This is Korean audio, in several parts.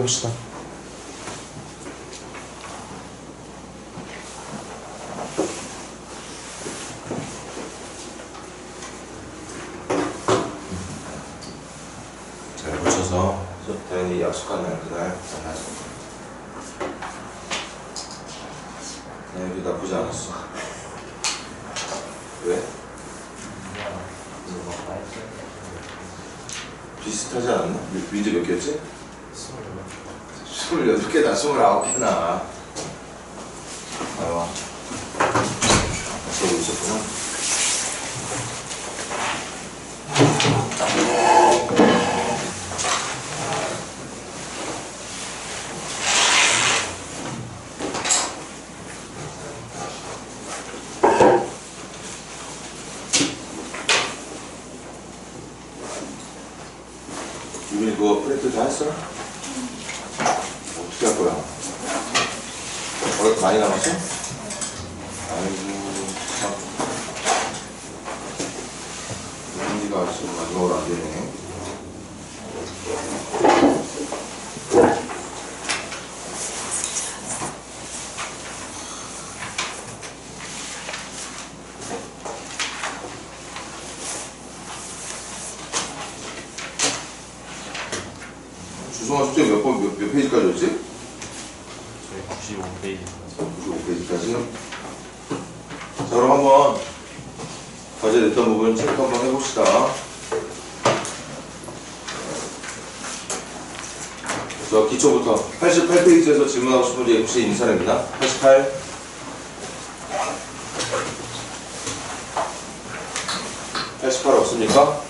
해봅시다. 잘 붙여서 당연히 약속한 날 그날 잘하죠. 여기 나쁘지 않았어. 왜? 비슷하지 않았나? 민지 몇 개였지? 28개다, 29개나. 아유, 써보고 있었구나. 유빈이 그거 프린트 다 했어? 어떻게 할 거야? 많이 남았어? 아이고 참 유빈이가 지금 마지막으로 안 되네. 주성아 숙제 몇 페이지까지였지? 저희 95페이지. 95페이지까지. 자, 그럼 한번 과제 냈던 부분 체크 한번 해봅시다. 자, 기초부터 88페이지에서 질문하고 싶은 문제 혹시 있는 사람 있나? 88. 88 없습니까?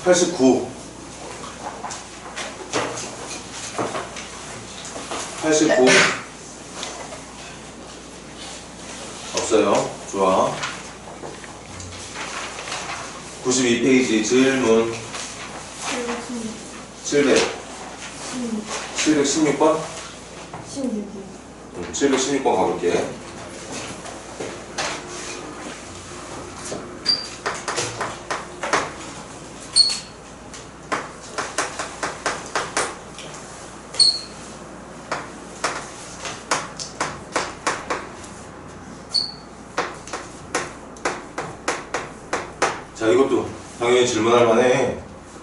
89. 89 없어요. 좋아. 92페이지 질문 716번 716번 가볼게. 자, 이것도 당연히 질문할 만해.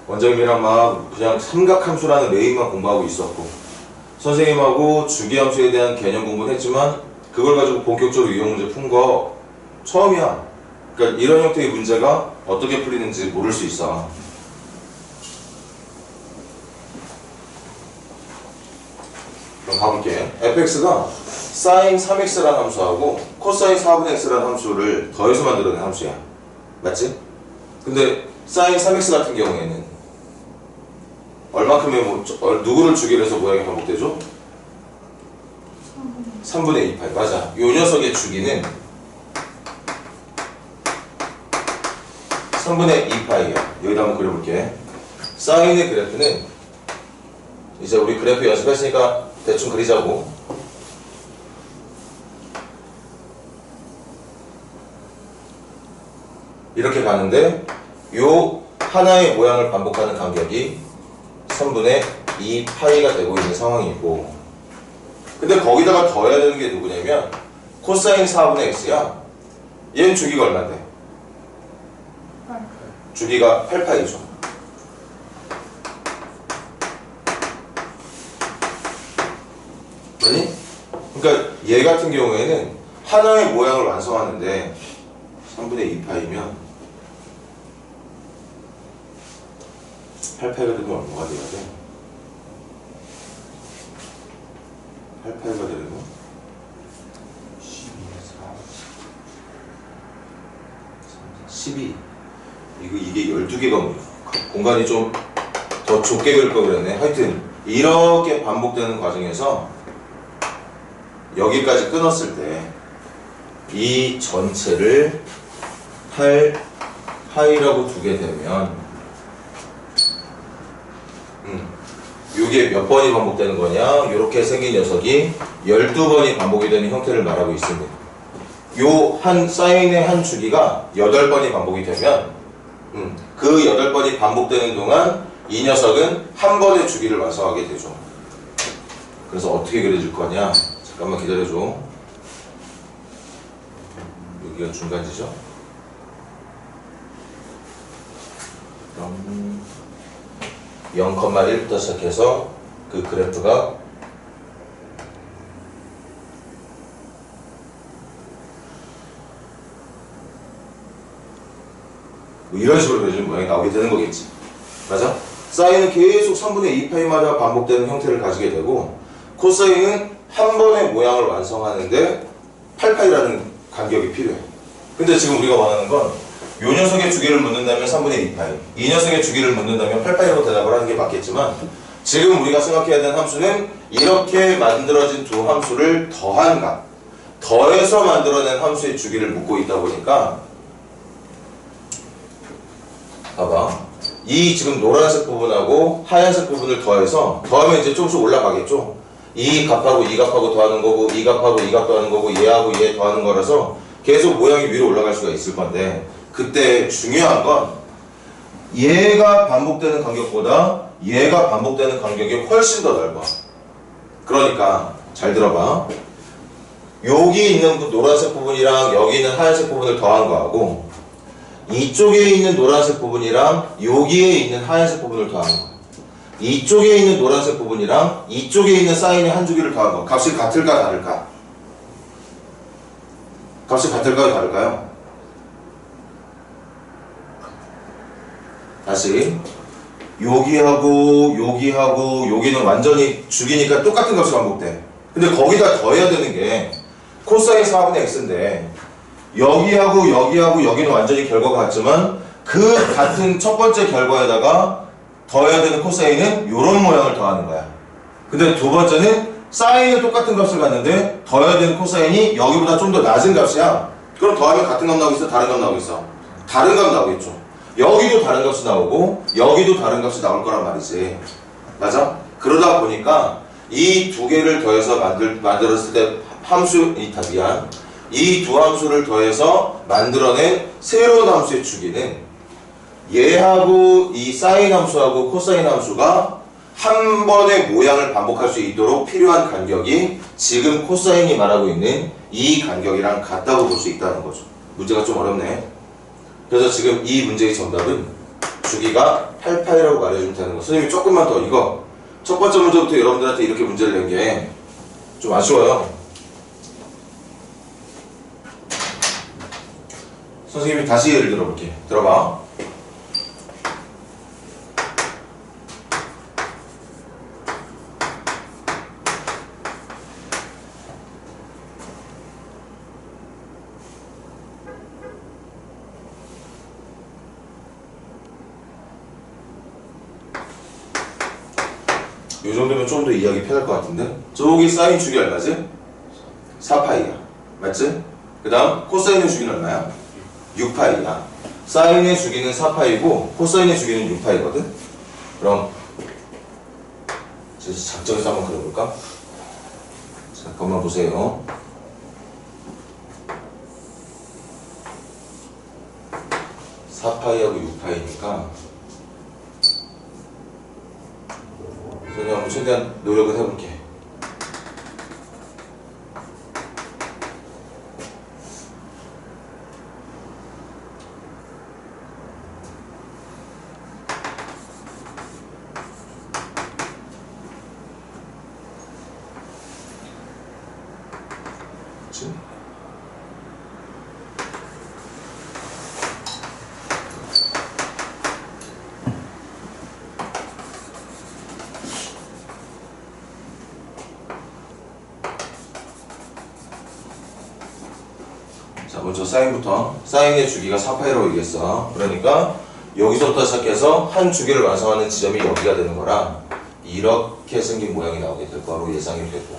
원장님이랑 막 그냥 삼각함수라는 메인만 공부하고 있었고 선생님하고 주기함수에 대한 개념 공부는 했지만 그걸 가지고 본격적으로 유형 문제 푼 거 처음이야. 그러니까 이런 형태의 문제가 어떻게 풀리는지 모를 수 있어. 그럼 가볼게. fx가 sin 3x라는 함수하고 코사인 4분의 x라는 함수를 더해서 만들어낸 함수야. 맞지? 근데 sin 3x 같은 경우에는 얼마큼의 누구를 주기로 해서 모양이 반복되죠? 3분의 2파이. 맞아. 요 녀석의 주기는 3분의 2파이야. 여기다 한번 그려볼게. 사인의 그래프는 이제 우리 그래프 연습했으니까 대충 그리자고. 이렇게 가는데 요 하나의 모양을 반복하는 간격이 3분의 2파이가 되고 있는 상황이고, 근데 거기다가 더해야 되는 게 누구냐면 코사인 4분의 x야. 얘는 주기가 얼마인데? 주기가 8파이죠. 아니? 그러니까 얘 같은 경우에는 하나의 모양을 완성하는데 3분의 2파이면 8파이가 되면 얼마가 돼야 돼? 8파이가 되려면 12. 이게 12개가 공간이 좀 더 좁게 그릴 걸 그랬네. 하여튼 이렇게 반복되는 과정에서 여기까지 끊었을 때 이 전체를 8파이라고 두게 되면 이게 몇 번이 반복되는 거냐? 이렇게 생긴 녀석이 12번이 반복이 되는 형태를 말하고 있습니다. 요 한 사인의 한 주기가 8번이 반복이 되면 그 8번이 반복되는 동안 이 녀석은 한 번의 주기를 완성하게 되죠. 그래서 어떻게 그려질 거냐? 잠깐만 기다려줘. 여기가 중간지죠? 그럼 0,1부터 시작해서 그 그래프가 뭐 이런 식으로 그려지는 모양이 나오게 되는 거겠지. 맞아? 사인은 계속 3분의 2파이마다 반복되는 형태를 가지게 되고 코사인은 한 번의 모양을 완성하는데 8파이라는 간격이 필요해. 근데 지금 우리가 원하는 건 요 녀석의 주기를 묻는다면 3분의 2파이, 이 녀석의 주기를 묻는다면 8파이라고 대답을 하는 게 맞겠지만 지금 우리가 생각해야 되는 함수는 이렇게 만들어진 두 함수를 더한 값, 더해서 만들어낸 함수의 주기를 묻고 있다 보니까 봐봐. 이 지금 노란색 부분하고 하얀색 부분을 더해서 더하면 이제 조금씩 올라가겠죠. 이 값하고 이 값하고 더하는 거고 이 값하고 이 값 더하는 거고 얘하고 얘 더하는 거라서 계속 모양이 위로 올라갈 수가 있을 건데 그때 중요한 건 얘가 반복되는 간격보다 얘가 반복되는 간격이 훨씬 더 넓어. 그러니까 잘 들어봐. 여기 있는 노란색 부분이랑 여기 있는 하얀색 부분을 더한 거하고 이쪽에 있는 노란색 부분이랑 여기에 있는 하얀색 부분을 더한 거, 이쪽에 있는 노란색 부분이랑 이쪽에 있는 사인의 한 주기를 더한 거, 값이 같을까 다를까? 값이 같을까요 다를까요? 다시 여기하고 여기하고 여기는 완전히 주기니까 똑같은 값이 반복돼. 근데 거기다 더해야 되는 게 코사인 4분의 x인데 여기하고 여기하고 여기는 완전히 결과가 같지만 그 같은 첫 번째 결과에다가 더해야 되는 코사인은 이런 모양을 더하는 거야. 근데 두 번째는 사인은 똑같은 값을 갖는데 더해야 되는 코사인이 여기보다 좀 더 낮은 값이야. 그럼 더하면 같은 값 나오고 있어? 다른 값 나오고 있어? 다른 값 나오겠죠. 여기도 다른 값이 나오고 여기도 다른 값이 나올 거란 말이지. 맞아? 그러다 보니까 이 두 개를 더해서 만들었을 때 함수, 미안. 이 두 함수를 더해서 만들어낸 새로운 함수의 주기는 얘하고 이 사인 함수하고 코사인 함수가 한 번의 모양을 반복할 수 있도록 필요한 간격이 지금 코사인이 말하고 있는 이 간격이랑 같다고 볼 수 있다는 거죠. 문제가 좀 어렵네. 그래서 지금 이 문제의 정답은 주기가 8파이라고 말해주면 되는 거. 선생님이 조금만 더 이거 첫 번째 문제부터 여러분들한테 이렇게 문제를 낸 게 좀 아쉬워요. 선생님이 다시 예를 들어볼게. 들어봐. 이 정도면 좀 더 이해하기 편할 것 같은데? 저기 사인 주기 얼마지? 4파이야. 맞지? 그 다음 코사인의 주기는 얼마야? 6파이야. 사인의 주기는 4파이고 코사인의 주기는 6파이거든? 그럼 작정해서 한번 그려볼까? 잠깐만 보세요. (4파이하고) (6파이니까) 선생님 한번 최대한 노력을 해볼게. 그치? 자, 먼저 사인부터. 사인의 주기가 4파이라고 얘기했어. 그러니까 여기서부터 시작해서 한 주기를 완성하는 지점이 여기가 되는 거라 이렇게 생긴 모양이 나오게 될 거로 예상이 되고,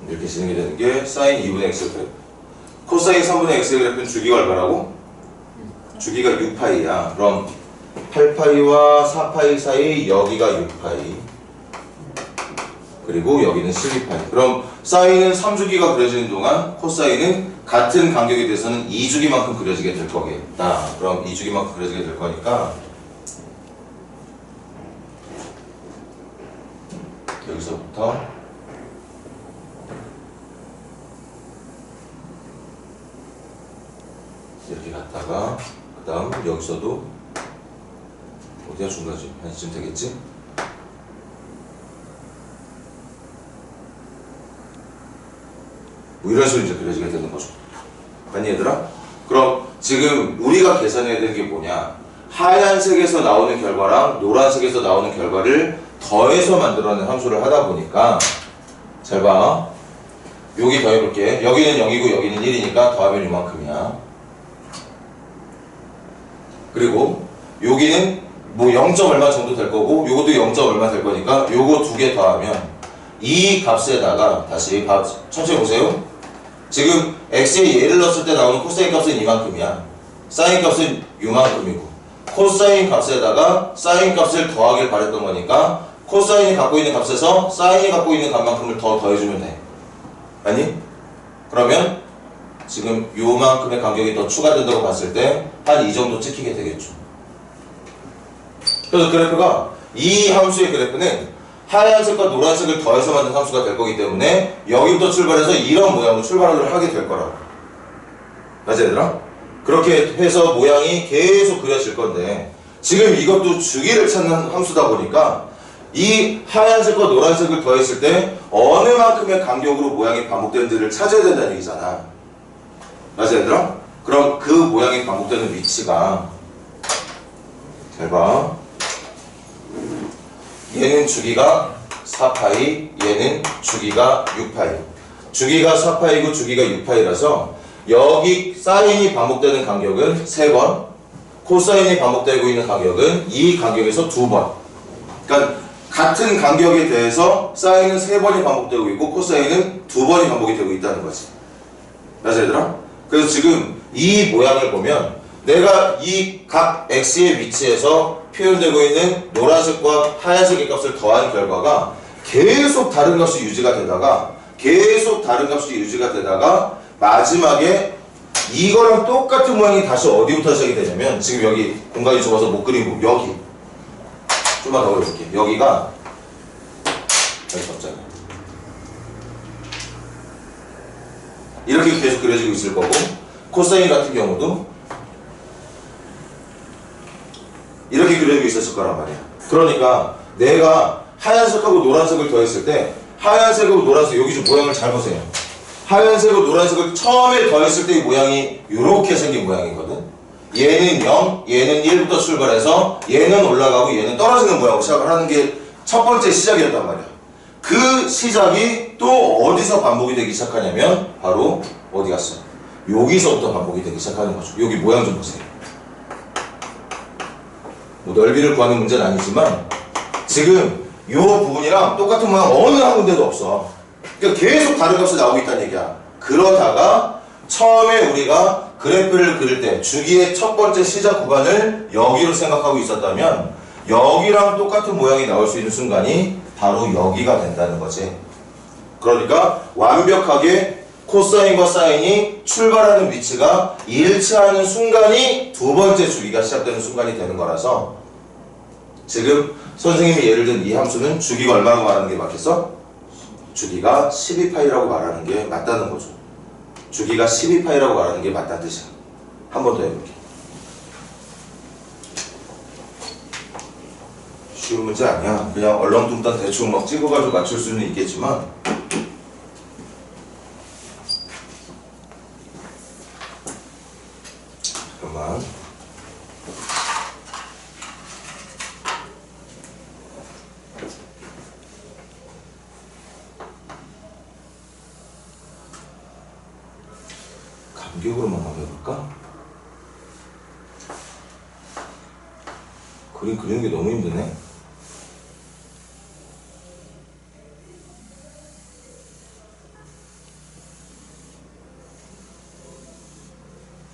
이렇게 진행이 되는 게 사인 2분의 x 그래프. 코사인 3분의 x 그래프는 주기가 얼마라고? 주기가 6파이야. 그럼 8파이와 4파이 사이 여기가 6파이, 그리고 여기는 12파이. 그럼 사인은 3주기가 그려지는 동안 코사인은 같은 간격에 대해서는 2주기만큼 그려지게 될 거겠다. 그럼 2주기만큼 그려지게 될 거니까 여기서부터 이렇게 갔다가 그 다음 여기서도 어디가 중간이지? 한 이쯤 되겠지? 뭐 이런 식으로 이제 그려지게 되는 거죠. 맞니 얘들아? 그럼 지금 우리가 계산해야 되는 게 뭐냐? 하얀색에서 나오는 결과랑 노란색에서 나오는 결과를 더해서 만들어낸 함수를 하다 보니까 잘 봐. 여기 더해볼게. 여기는 0이고 여기는 1이니까 더하면 이만큼이야. 그리고 여기는 뭐 0. 얼마 정도 될 거고 요것도 0. 얼마 될 거니까 요거 두 개 더하면 이 값에다가 다시 천천히 보세요. 지금 x에 예를 넣었을 때 나오는 코사인 값은 이만큼이야. 사인 값은 요만큼이고 코사인 값에다가 사인 값을 더하길 바랬던 거니까 코사인이 갖고 있는 값에서 사인이 갖고 있는 값만큼을 더 더해주면 돼. 아니? 그러면 지금 요만큼의 간격이 더 추가된다고 봤을 때 한 이 정도 찍히게 되겠죠. 그래서 그래프가 이 함수의 그래프는 하얀색과 노란색을 더해서 만든 함수가 될 거기 때문에 여기부터 출발해서 이런 모양으로 출발을 하게 될 거라고. 맞아 얘들아? 그렇게 해서 모양이 계속 그려질 건데 지금 이것도 주기를 찾는 함수다 보니까 이 하얀색과 노란색을 더했을 때 어느 만큼의 간격으로 모양이 반복되는지를 찾아야 된다는 얘기잖아. 맞아 얘들아? 그럼 그 모양이 반복되는 위치가 잘 봐. 얘는 주기가 4파이, 얘는 주기가 6파이. 주기가 4파이고 주기가 6파이라서 여기 사인이 반복되는 간격은 3번, 코사인이 반복되고 있는 간격은 이 간격에서 2번. 그러니까 같은 간격에 대해서 사인은 3번이 반복되고 있고 코사인은 2번이 반복이 되고 있다는 거지. 맞아 얘들아? 그래서 지금 이 모양을 보면 내가 이 각 x의 위치에서 표현되고 있는 노란색과 하얀색의 값을 더한 결과가 계속 다른 값이 유지가 되다가 마지막에 이거랑 똑같은 모양이 다시 어디부터 시작이 되냐면 지금 여기 공간이 좁아서 못 그리고 여기 좀만 더 그려볼게. 여기가 여기 갑자기 이렇게 계속 그려지고 있을 거고 코사인 같은 경우도 이렇게 그려지고 있었을 거란 말이야. 그러니까 내가 하얀색하고 노란색을 더했을 때 하얀색하고 노란색 여기 좀 모양을 잘 보세요. 하얀색하고 노란색을 처음에 더했을 때 이 모양이 이렇게 생긴 모양이거든. 얘는 0, 얘는 1부터 출발해서 얘는 올라가고 얘는 떨어지는 모양으로 시작을 하는 게 첫 번째 시작이었단 말이야. 그 시작이 또 어디서 반복이 되기 시작하냐면 바로 어디 갔어? 여기서부터 반복이 되기 시작하는 거죠. 여기 모양 좀 보세요. 뭐 넓이를 구하는 문제는 아니지만 지금 이 부분이랑 똑같은 모양 어느 한 군데도 없어. 그러니까 계속 다른 값이 나오고 있다는 얘기야. 그러다가 처음에 우리가 그래프를 그릴 때 주기의 첫 번째 시작 구간을 여기로 생각하고 있었다면 여기랑 똑같은 모양이 나올 수 있는 순간이 바로 여기가 된다는 거지. 그러니까 완벽하게 코사인과 사인이 출발하는 위치가 일치하는 순간이 두 번째 주기가 시작되는 순간이 되는 거라서 지금 선생님이 예를 든 이 함수는 주기가 얼마라고 말하는 게 맞겠어? 주기가 12파이라고 말하는 게 맞다는 거죠. 주기가 12파이라고 말하는 게 맞다는 뜻이야. 한 번 더 해볼게. 쉬운 문제 아니야. 그냥 얼렁뚱땅 대충 막 찍어가지고 맞출 수는 있겠지만 잠깐만. 간격으로만 한번 해볼까? 그림 그리는 게 너무 힘드네.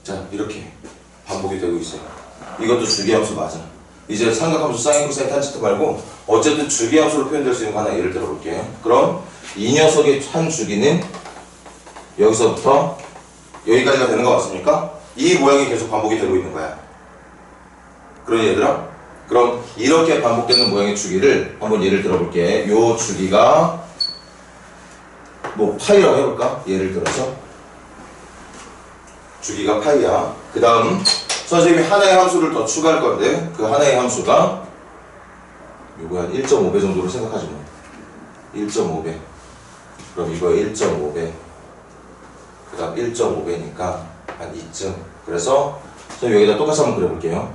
자, 이렇게 반복이 되고 있어요. 이것도 주기함수 맞아. 이제 삼각함수 사인, 코사인, 탄젠트 말고 어쨌든 주기함수로 표현될 수 있는 거 하나 예를 들어볼게. 그럼 이 녀석의 한 주기는 여기서부터 여기까지가 되는 거 맞습니까? 이 모양이 계속 반복이 되고 있는 거야. 그러니 얘들아? 그럼 이렇게 반복되는 모양의 주기를 한번 예를 들어볼게. 요 주기가 뭐 파이라고 해볼까? 예를 들어서 주기가 파이야. 그 다음 선생님이 하나의 함수를 더 추가할 건데 그 하나의 함수가 요거 한 1.5배 정도로 생각하지 뭐. 1.5배. 그럼 이거 1.5배. 그 다음 1.5배니까 한 2쯤. 그래서 선생님 여기다 똑같이 한번 그려볼게요.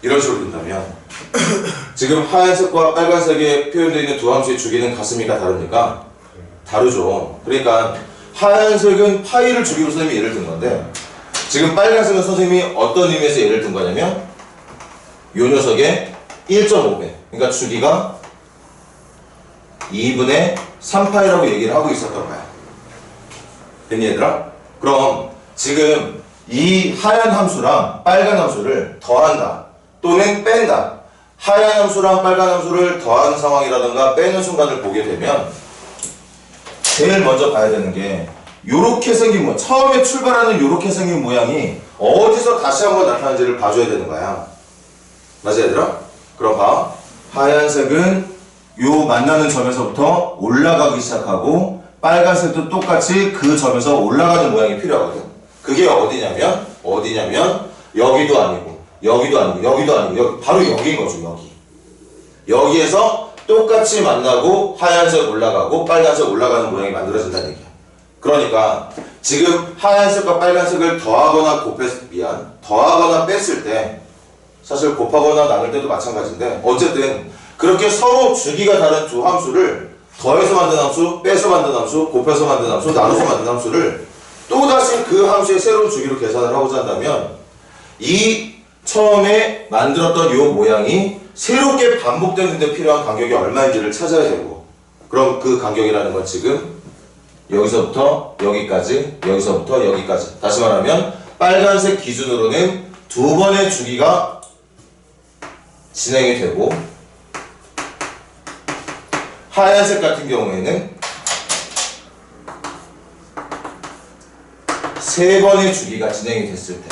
이런 식으로 된다면 지금 하얀색과 빨간색에 표현되어 있는 두 함수의 주기는 같습니까? 다릅니까? 다르죠. 그러니까 하얀색은 파이를 주기로 선생님이 예를 든 건데 지금 빨간색은 선생님이 어떤 의미에서 예를 든 거냐면 요 녀석의 1.5배. 그러니까 주기가 2분의 3파이라고 얘기를 하고 있었던 거야. 됐니 얘들아? 그럼 지금 이 하얀 함수랑 빨간 함수를 더한다 또는 뺀다. 하얀 함수랑 빨간 함수를 더하는 상황이라든가 빼는 순간을 보게 되면 제일 먼저 봐야 되는 게 요렇게 생긴 모양, 처음에 출발하는 요렇게 생긴 모양이 어디서 다시 한번 나타나는지를 봐줘야 되는 거야. 맞아 얘들아? 그럼 봐. 하얀색은 요 만나는 점에서부터 올라가기 시작하고 빨간색도 똑같이 그 점에서 올라가는 모양이 필요하거든. 그게 어디냐면 여기도 아니고 여기도 아니고 여기도 아니고 여기, 바로 여기인 거죠. 여기에서 똑같이 만나고 하얀색 올라가고 빨간색 올라가는 모양이 만들어진다는 얘기야. 그러니까 지금 하얀색과 빨간색을 더하거나 더하거나 뺐을 때 사실 곱하거나 나눌 때도 마찬가지인데 어쨌든 그렇게 서로 주기가 다른 두 함수를 더해서 만든 함수, 빼서 만든 함수, 곱해서 만든 함수, 나눠서 만든 함수를 또다시 그 함수의 새로운 주기로 계산을 하고자 한다면 이 처음에 만들었던 요 모양이 새롭게 반복되는 데 필요한 간격이 얼마인지를 찾아야 되고 그럼 그 간격이라는 건 지금 여기서부터 여기까지 여기서부터 여기까지 다시 말하면 빨간색 기준으로는 두 번의 주기가 진행이 되고 하얀색 같은 경우에는 세 번의 주기가 진행이 됐을 때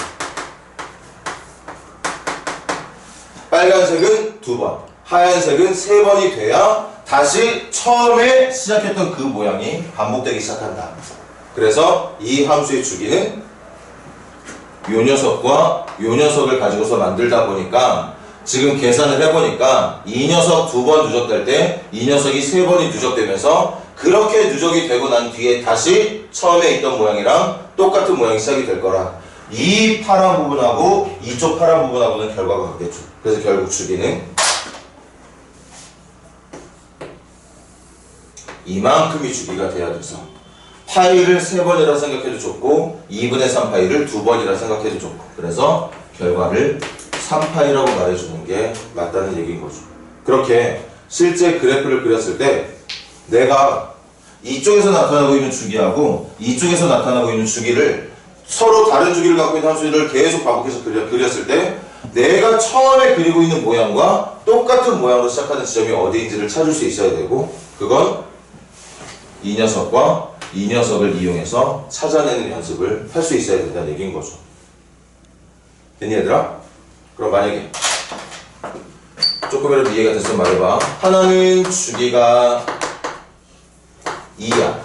빨간색은 두 번, 하얀색은 세 번이 돼야 다시 처음에 시작했던 그 모양이 반복되기 시작한다. 그래서 이 함수의 주기는 요 녀석과 요 녀석을 가지고서 만들다 보니까 지금 계산을 해보니까 이 녀석 두 번 누적될 때 이 녀석이 세 번이 누적되면서 그렇게 누적이 되고 난 뒤에 다시 처음에 있던 모양이랑 똑같은 모양이 시작이 될 거라. 이 파란 부분하고 이쪽 파란 부분하고는 결과가 같겠죠. 그래서 결국 주기는 이만큼이 주기가 돼야 돼서 파이를 세 번이라 생각해도 좋고 2분의 3파이를 두 번이라 생각해도 좋고 그래서 결과를 3파이라고 말해주는 게 맞다는 얘기인 거죠. 그렇게 실제 그래프를 그렸을 때 내가 이쪽에서 나타나고 있는 주기하고 이쪽에서 나타나고 있는 주기를 서로 다른 주기를 갖고 있는 함수를 계속 반복해서 그렸을 때 내가 처음에 그리고 있는 모양과 똑같은 모양으로 시작하는 지점이 어디인지를 찾을 수 있어야 되고 그건 이 녀석과 이 녀석을 이용해서 찾아내는 연습을 할 수 있어야 된다는 얘기인 거죠. 됐니 얘들아? 그럼 만약에 조금이라도 이해가 됐으면 말해봐. 하나는 주기가 2야.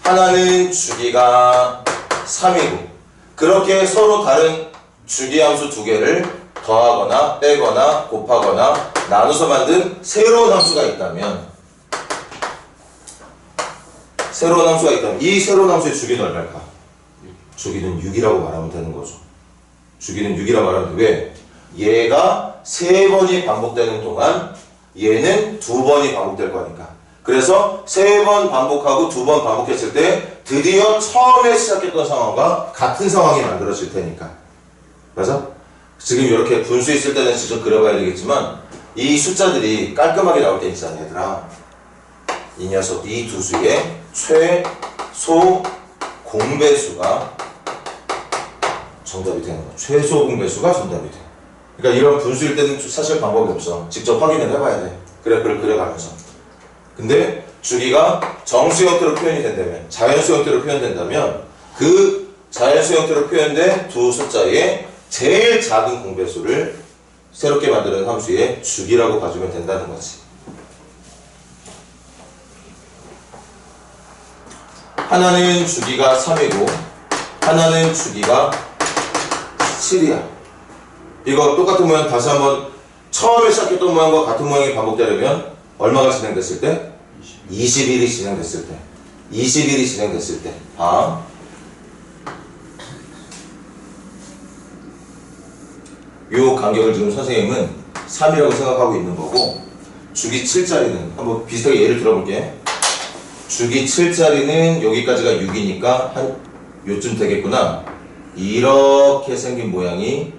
하나는 주기가 3이고 그렇게 서로 다른 주기함수 두 개를 더하거나 빼거나 곱하거나 나눠서 만든 새로운 함수가 있다면 이 새로운 함수의 주기는 얼마일까? 주기는 6이라고 말하면 되는 거죠. 주기는 6이라고 말하면 돼. 왜? 얘가 세 번이 반복되는 동안 얘는 두 번이 반복될 거니까. 그래서 세 번 반복하고 두 번 반복했을 때 드디어 처음에 시작했던 상황과 같은 상황이 만들어질 테니까. 맞아? 지금 이렇게 분수 있을 때는 직접 그려봐야 되겠지만 이 숫자들이 깔끔하게 나올 때 있잖아 얘들아. 이 녀석, 이 두 수의 최소 공배수가 정답이 되는 거야. 최소 공배수가 정답이 돼. 그러니까 이런 분수일 때는 사실 방법이 없어. 직접 확인을 해봐야 돼. 그래프를 그려가면서. 근데 주기가 정수 형태로 표현이 된다면, 자연수 형태로 표현된다면 그 자연수 형태로 표현된 두 숫자의 제일 작은 공배수를 새롭게 만드는 함수의 주기라고 봐주면 된다는 거지. 하나는 주기가 3이고 하나는 주기가 7이야. 이거 똑같은 모양 다시 한번 처음에 시작했던 모양과 같은 모양이 반복되려면 얼마가 진행됐을 때? 20일이 진행됐을 때. 20일이 진행됐을 때. 봐. 요 간격을 지금 선생님은 3이라고 생각하고 있는 거고, 주기 7짜리는 한번 비슷하게 예를 들어볼게. 주기 7짜리는 여기까지가 6이니까 한 요쯤 되겠구나. 이렇게 생긴 모양이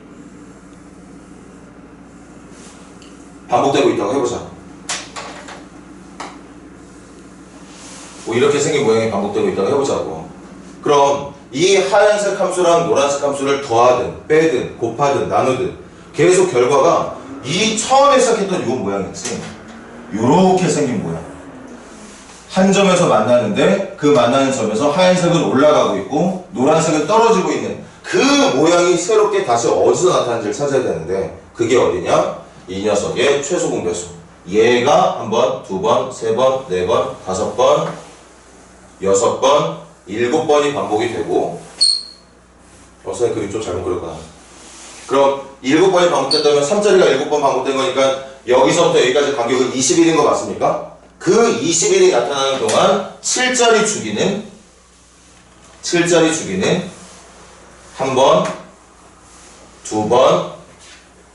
반복되고 있다고 해보자. 뭐 이렇게 생긴 모양이 반복되고 있다고 해보자고. 그럼 이 하얀색 함수랑 노란색 함수를 더하든 빼든 곱하든 나누든 계속 결과가 이 처음에 시작했던 이 모양이지. 요렇게 생긴 모양. 한 점에서 만나는데 그 만나는 점에서 하얀색은 올라가고 있고 노란색은 떨어지고 있는 그 모양이 새롭게 다시 어디서 나타나는지를 찾아야 되는데, 그게 어디냐? 이 녀석의 최소 공배수. 얘가 한 번, 두 번, 세 번, 네 번, 다섯 번, 여섯 번, 7번이 반복이 되고, 선생님 그림 좀 잘못 그렸구나. 그럼 7번이 반복됐다면 3자리가 7번 반복된 거니까 여기서부터 여기까지 간격은 20일인 거 맞습니까? 그 20일이 나타나는 동안 7자리 주기는 한 번, 두 번,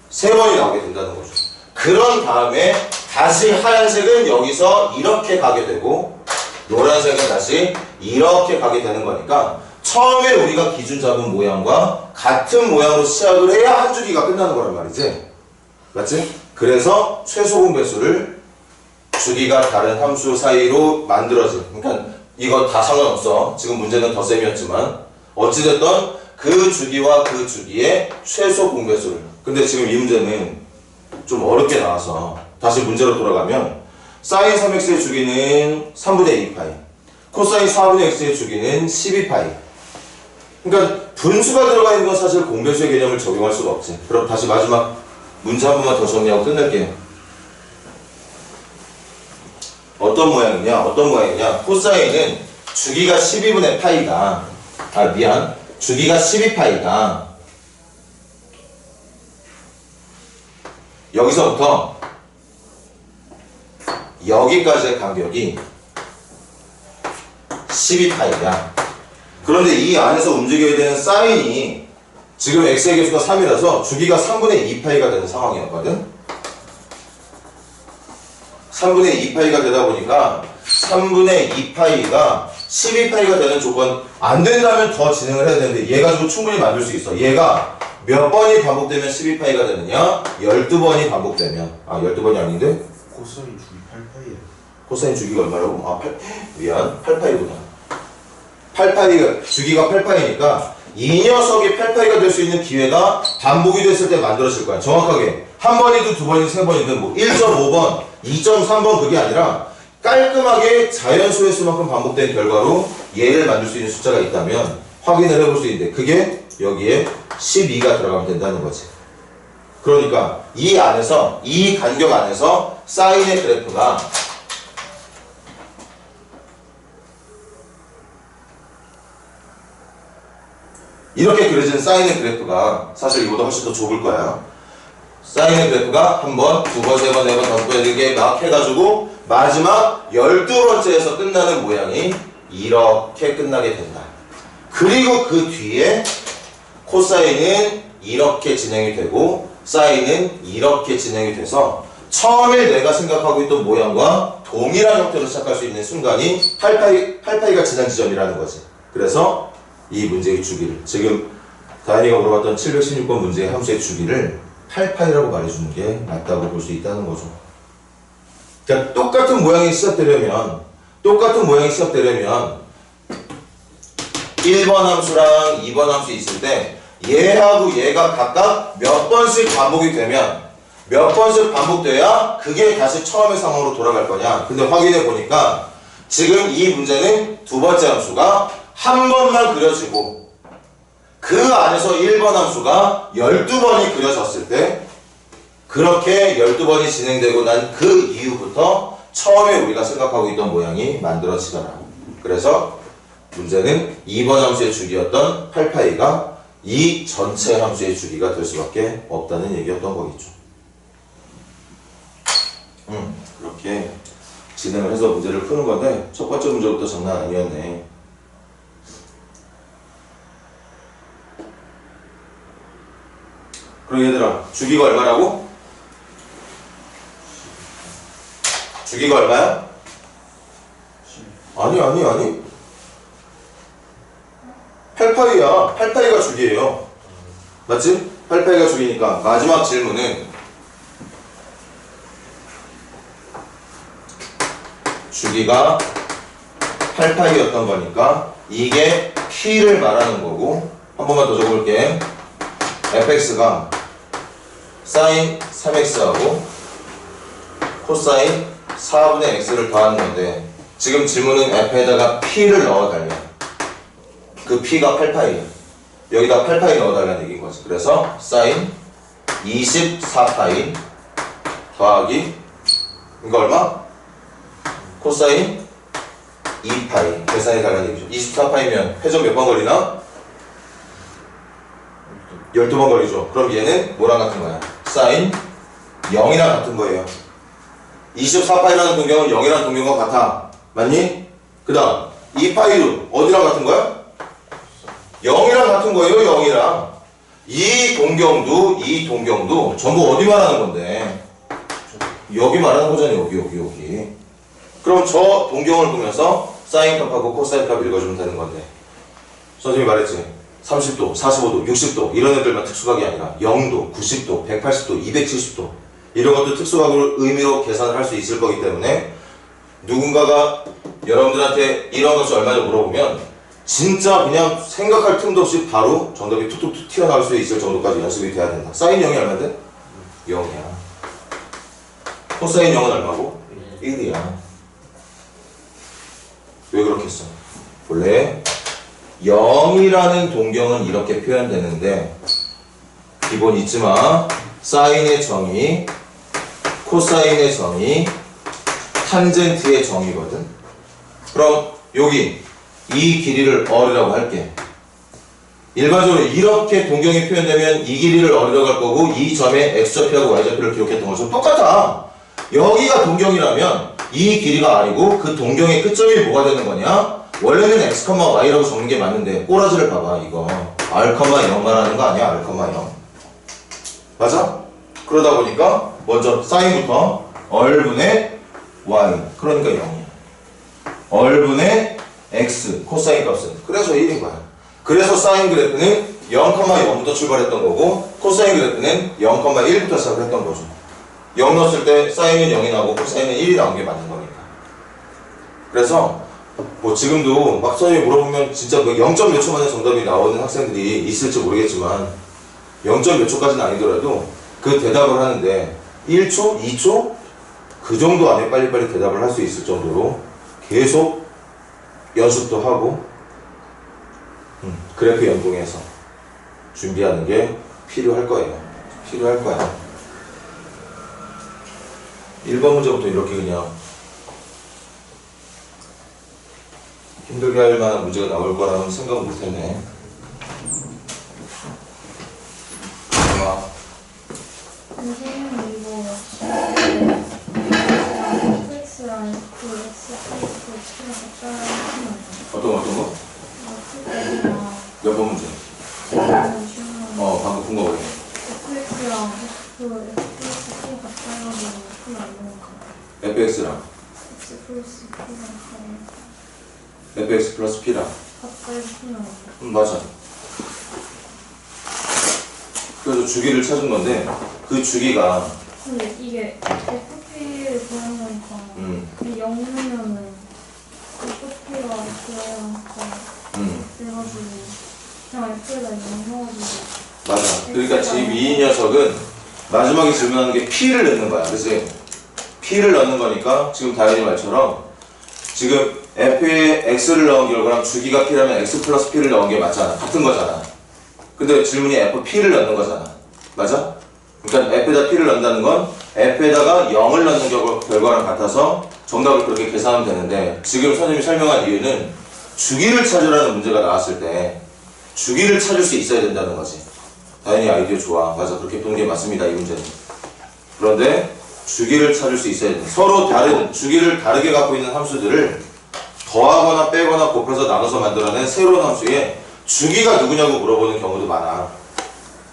세 번이 나오게 된다는 거죠. 그런 다음에 다시 하얀색은 여기서 이렇게 가게 되고 노란색은 다시 이렇게 가게 되는 거니까 처음에 우리가 기준 잡은 모양과 같은 모양으로 시작을 해야 한 주기가 끝나는 거란 말이지. 맞지? 그래서 최소 공배수를 주기가 다른 함수 사이로 만들어진, 그러니까 이거 다 상관없어. 지금 문제는 덧셈이었지만 어찌됐든 그 주기와 그 주기의 최소 공배수를. 근데 지금 이 문제는 좀 어렵게 나와서 다시 문제로 돌아가면 사인 3x의 주기는 3분의 2파이, 코사인 4분의 x의 주기는 12파이. 그러니까 분수가 들어가 있는 건 사실 공배수의 개념을 적용할 수가 없지. 그럼 다시 마지막 문제 한 번만 더 정리하고 끝낼게요. 어떤 모양이냐? 코사인은 주기가 12분의 파이다. 주기가 12파이다. 여기서부터 여기까지의 간격이 12파이야. 그런데 이 안에서 움직여야 되는 사인이 지금 x의 개수가 3이라서 주기가 3분의 2파이가 되는 상황이었거든. 3분의 2파이가 되다 보니까 3분의 2파이가 12파이가 되는 조건 안 된다면 더 진행을 해야 되는데 얘 가지고 충분히 만들 수 있어. 얘가 몇 번이 반복되면 12파이가 되느냐? 12번이 반복되면. 12번이 아닌데? 코사인 주기 8파이에요. 코사인 주기가 얼마라고? 8파이구나. 8파이가, 주기가 8파이니까 이 녀석이 8파이가 될 수 있는 기회가 반복이 됐을 때 만들어질 거야. 정확하게 한 번이든 두 번이든 세 번이든 뭐 1.5번, 2.3번 그게 아니라 깔끔하게 자연수의 수만큼 반복된 결과로 얘를 만들 수 있는 숫자가 있다면 확인을 해볼 수 있는데 그게 여기에 12가 들어가면 된다는 거지. 그러니까 이 안에서, 이 간격 안에서 사인의 그래프가 이렇게 그려진 사인의 그래프가 사실 이보다 훨씬 더 좁을 거야. 사인의 그래프가 한 번, 두 번, 세 번, 네 번, 다섯 번 이렇게 막 해가지고 마지막 12번째에서 끝나는 모양이 이렇게 끝나게 된다. 그리고 그 뒤에 코사인은 이렇게 진행이 되고 사인은 이렇게 진행이 돼서 처음에 내가 생각하고 있던 모양과 동일한 형태로 시작할 수 있는 순간이 8파이가 지난 지점이라는 거지. 그래서 이 문제의 주기를, 지금 다현이가 물어봤던 716번 문제의 함수의 주기를 8파이라고 말해주는 게 맞다고 볼 수 있다는 거죠. 그러니까 똑같은 모양이 시작되려면 1번 함수랑 2번 함수 있을 때 얘하고 얘가 각각 몇 번씩 반복이 되면 몇 번씩 반복돼야 그게 다시 처음의 상황으로 돌아갈 거냐. 근데 확인해 보니까 지금 이 문제는 두 번째 함수가 한 번만 그려지고 그 안에서 1번 함수가 12번이 그려졌을 때 그렇게 12번이 진행되고 난 그 이후부터 처음에 우리가 생각하고 있던 모양이 만들어지더라. 그래서 문제는 2번 함수의 주기였던 8파이가 이 전체 함수의 주기가 될 수밖에 없다는 얘기였던 거겠죠. 그렇게 진행을 해서 문제를 푸는 건데 첫 번째 문제부터 장난 아니었네. 그럼 얘들아, 주기가 얼마라고? 주기가 얼마야? 아니 8파이야. 8파이가 주기예요. 맞지? 8파이가 주기니까 마지막 질문은 주기가 8파이였던 거니까 이게 P를 말하는 거고 한 번만 더 적어볼게. fx가 sin 3x하고 코사인 4분의 x를 더하는 건데 지금 질문은 f에다가 p를 넣어달래. 그 p가 8파이야. 여기다 8파이 넣어달라는 얘기인 거지. 그래서 sin 24파이 더하기 이거 얼마? 코사인 2파이 계산해 달라는 얘기죠. 24파이면 회전 몇 번 걸리나? 12번 걸리죠. 그럼 얘는 뭐랑 같은 거야? sin 0이랑 같은 거예요. 24파이라는 동경은 0이라는 동경과 같아. 맞니? 그 다음 2파이도 어디랑 같은 거야? 0이랑 같은 거예요. 0이랑. 이 동경도 전부 어디 말하는 건데? 여기 말하는 거잖아요. 여기. 그럼 저 동경을 보면서 사인 값하고 코사인 값 읽어주면 되는 건데 선생님이 말했지. 30도, 45도, 60도 이런 애들만 특수각이 아니라 0도, 90도, 180도, 270도 이런 것도 특수각으로 의미로 계산을 할 수 있을 거기 때문에 누군가가 여러분들한테 이런 것을 얼마 전에 물어보면 진짜 그냥 생각할 틈도 없이 바로 정답이 툭툭툭 튀어나올 수 있을 정도까지 연습이 돼야 된다. 사인 0이 얼마인데? 0이야. 코사인 0은 얼마고? 1이야. 왜 그렇게 했어? 원래 0이라는 동경은 이렇게 표현되는데 기본 잊지 마. 사인의 정의, 코사인의 정의, 탄젠트의 정의거든. 그럼 여기 이 길이를 어리라고 할게. 일반적으로 이렇게 동경이 표현되면 이 길이를 어리라고 할 거고 이 점에 x좌표하고 y좌표를 기록했던 것처럼 똑같아. 여기가 동경이라면 이 길이가 아니고 그 동경의 끝점이 뭐가 되는 거냐? 원래는 x, y라고 적는 게 맞는데 꼬라지를 봐봐. 이거 r, 0 말하는 거 아니야? r, 0 맞아? 그러다 보니까 먼저 사인부터 얼분의 y 그러니까 0이야. 얼분의 x 코사인 값은 그래서 1인 거야. 그래서 사인 그래프는 0,0부터 출발했던 거고 코사인 그래프는 0,1부터 시작을 했던 거죠. 0 넣었을 때 사인은 0이 나오고 코사인은 1이 나온 게 맞는 거니까. 그래서 뭐 지금도 막 선생님이 물어보면 진짜 뭐 0점 몇 초 만에 정답이 나오는 학생들이 있을지 모르겠지만 0점 몇 초까지는 아니더라도 그 대답을 하는데 1초? 2초? 그 정도 안에 빨리빨리 대답을 할 수 있을 정도로 계속 연습도 하고 그래프 연동해서 준비하는 게 필요할 거예요. 필요할 거야. 1번 문제부터 이렇게 그냥 힘들게 할 만한 문제가 나올 거라는 생각은 못했네. 선생님 이거 fx랑 fx, 어떤 거? 몇 번 문제? 방금 푼 거거든. fx랑 fx 가까이 하면 풀안 되는 거. fx랑 x 플러스 p 가까이 fx 플러스 p랑 가까이 풀면 맞아. 그래서 주기를 찾은 건데 그 주기가 근데 이게 fp를 구하는 거니까 0 넣으면은 fp가 구해야 하니까 그래가지고 그냥 F에다 0 넣어주고. 맞아. 그러니까 지금 이 녀석은 마지막에 질문하는 게 P를 넣는 거야. 그치? P를 넣는 거니까 지금 다현이 말처럼 지금 F에 X를 넣은 결과랑 주기가 P라면 X 플러스 P를 넣은 게 맞잖아. 같은 거잖아. 근데 질문이 FP를 넣는 거잖아. 맞아? 그러니까 F에다 P를 넣는다는 건 F에다가 0을 넣는 결과랑 같아서 정답을 그렇게 계산하면 되는데 지금 선생님이 설명한 이유는 주기를 찾으라는 문제가 나왔을 때 주기를 찾을 수 있어야 된다는 거지. 다현이 아이디어 좋아. 맞아. 그렇게 푸는 게 맞습니다. 이 문제는. 그런데 주기를 찾을 수 있어야 돼. 서로 다른 주기를 다르게 갖고 있는 함수들을 더하거나 빼거나 곱해서 나눠서 만들어낸 새로운 함수에 주기가 누구냐고 물어보는 경우도 많아.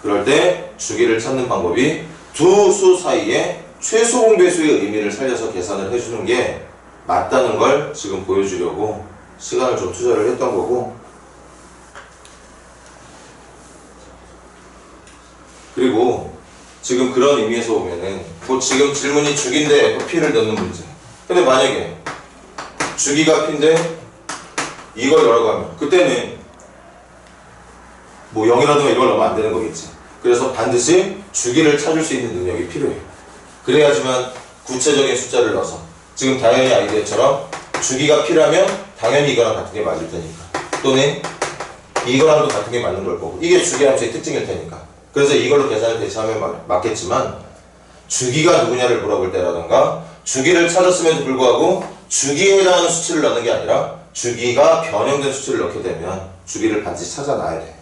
그럴 때 주기를 찾는 방법이 두 수 사이에 최소 공배수의 의미를 살려서 계산을 해주는 게 맞다는 걸 지금 보여주려고 시간을 좀 투자를 했던 거고, 그리고 지금 그런 의미에서 보면은 뭐 지금 질문이 주기인데 FP를 넣는 문제. 근데 만약에 주기가 P인데 이걸 넣으라고 하면 그때는 뭐 0이라든가 이걸 넣으면 안 되는 거겠지. 그래서 반드시 주기를 찾을 수 있는 능력이 필요해요. 그래야지만 구체적인 숫자를 넣어서 지금 다현이 아이디어처럼 주기가 P라면 당연히 이거랑 같은 게 맞을 테니까, 또는 이거랑도 같은 게 맞는 걸 거고, 이게 주기 함수의 특징일 테니까. 그래서 이걸로 계산을 대체하면 맞겠지만 주기가 누구냐를 물어볼 때라든가 주기를 찾았음에도 불구하고 주기에 해당하는 수치를 넣는 게 아니라 주기가 변형된 수치를 넣게 되면 주기를 반드시 찾아놔야 돼.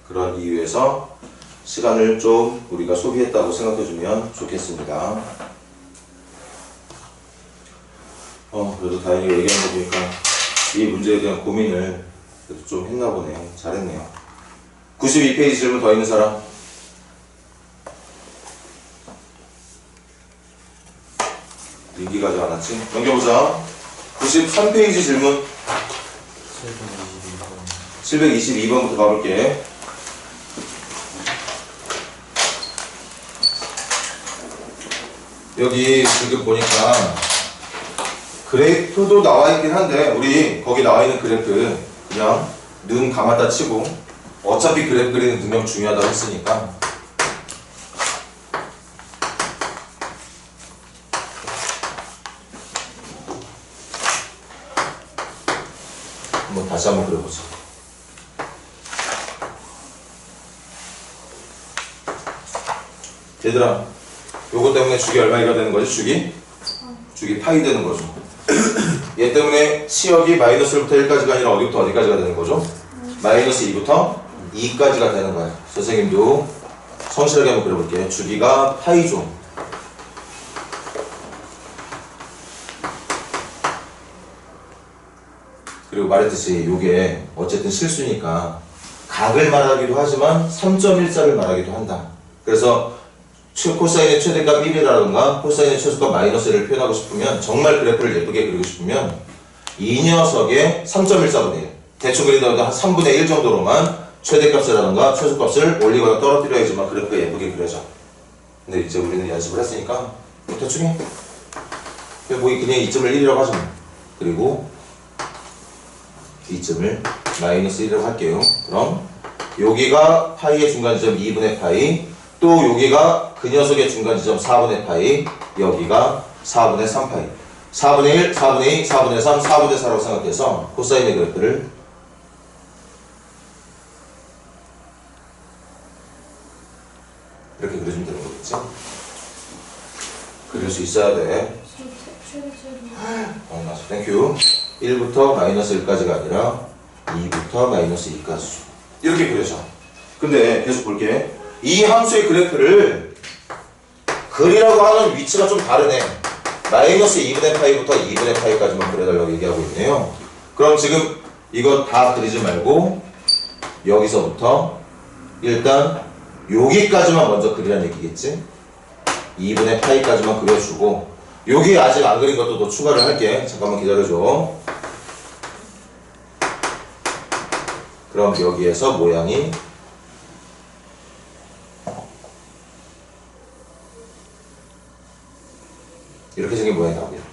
그런 이유에서 시간을 좀 우리가 소비했다고 생각해주면 좋겠습니다. 그래도 다행히 얘기하는 거 보니까 이 문제에 대한 고민을 그래도 좀 했나 보네요. 잘했네요. 92페이지 질문 더 있는 사람? 민기 가지 않았지? 넘겨보자. 93페이지 질문 722번부터 가볼게. 여기 지금 보니까 그래프도 나와 있긴 한데 우리 거기 나와 있는 그래프 그냥 눈 감았다 치고 어차피 그래프 그리는 능력 중요하다고 했으니까 다시 한번 그려보자. 얘들아, 요거 때문에 주기 얼마가 되는 거지? 주기 파이 되는 거죠. 얘 때문에 치역이 마이너스 1부터 1까지가 아니라 어디부터 어디까지가 되는 거죠? 마이너스 2부터 2까지가 되는 거야. 선생님도 성실하게 한번 그려볼게요. 주기가 파이죠. 그리고 말했듯이 요게 어쨌든 실수니까 각을 말하기도 하지만 3.14를 말하기도 한다. 그래서 코사인의 최대값 1이라던가 코사인의 최소값 마이너스 1을 표현하고 싶으면, 정말 그래프를 예쁘게 그리고 싶으면 이 녀석의 3.14분의 1 대충 그린다고 한 3분의 1 정도로만 최대값이라던가 최소값을 올리거나 떨어뜨려야지만 그래프가 예쁘게 그려져. 근데 이제 우리는 연습을 했으니까 대충 해. 뭐 그냥 2.1 1이라고 하죠. 그리고 2점을 마이너스 1이라고 할게요. 그럼 여기가 파이의 중간지점 2분의 파이, 또 여기가 그 녀석의 중간지점 4분의 파이, 여기가 4분의 3파이. 4분의 1, 4분의 2, 4분의 3, 4분의 4라고 생각해서 코사인의 그래프를 이렇게 그려주면 되는 거겠죠? 그릴 수 있어야 돼. 맞아. 땡큐. 1부터 마이너스 1까지가 아니라 2부터 마이너스 2까지. 이렇게 그려져. 근데 계속 볼게. 이 함수의 그래프를 그리라고 하는 위치가 좀 다르네. 마이너스 2분의 파이부터 2분의 파이까지만 그려달라고 얘기하고 있네요. 그럼 지금 이거 다 그리지 말고 여기서부터 일단 여기까지만 먼저 그리라는 얘기겠지? 2분의 파이까지만 그려주고, 여기 아직 안 그린 것도 더 추가를 할게. 잠깐만 기다려줘. 그럼 여기에서 모양이 이렇게 생긴 모양이 나옵니다.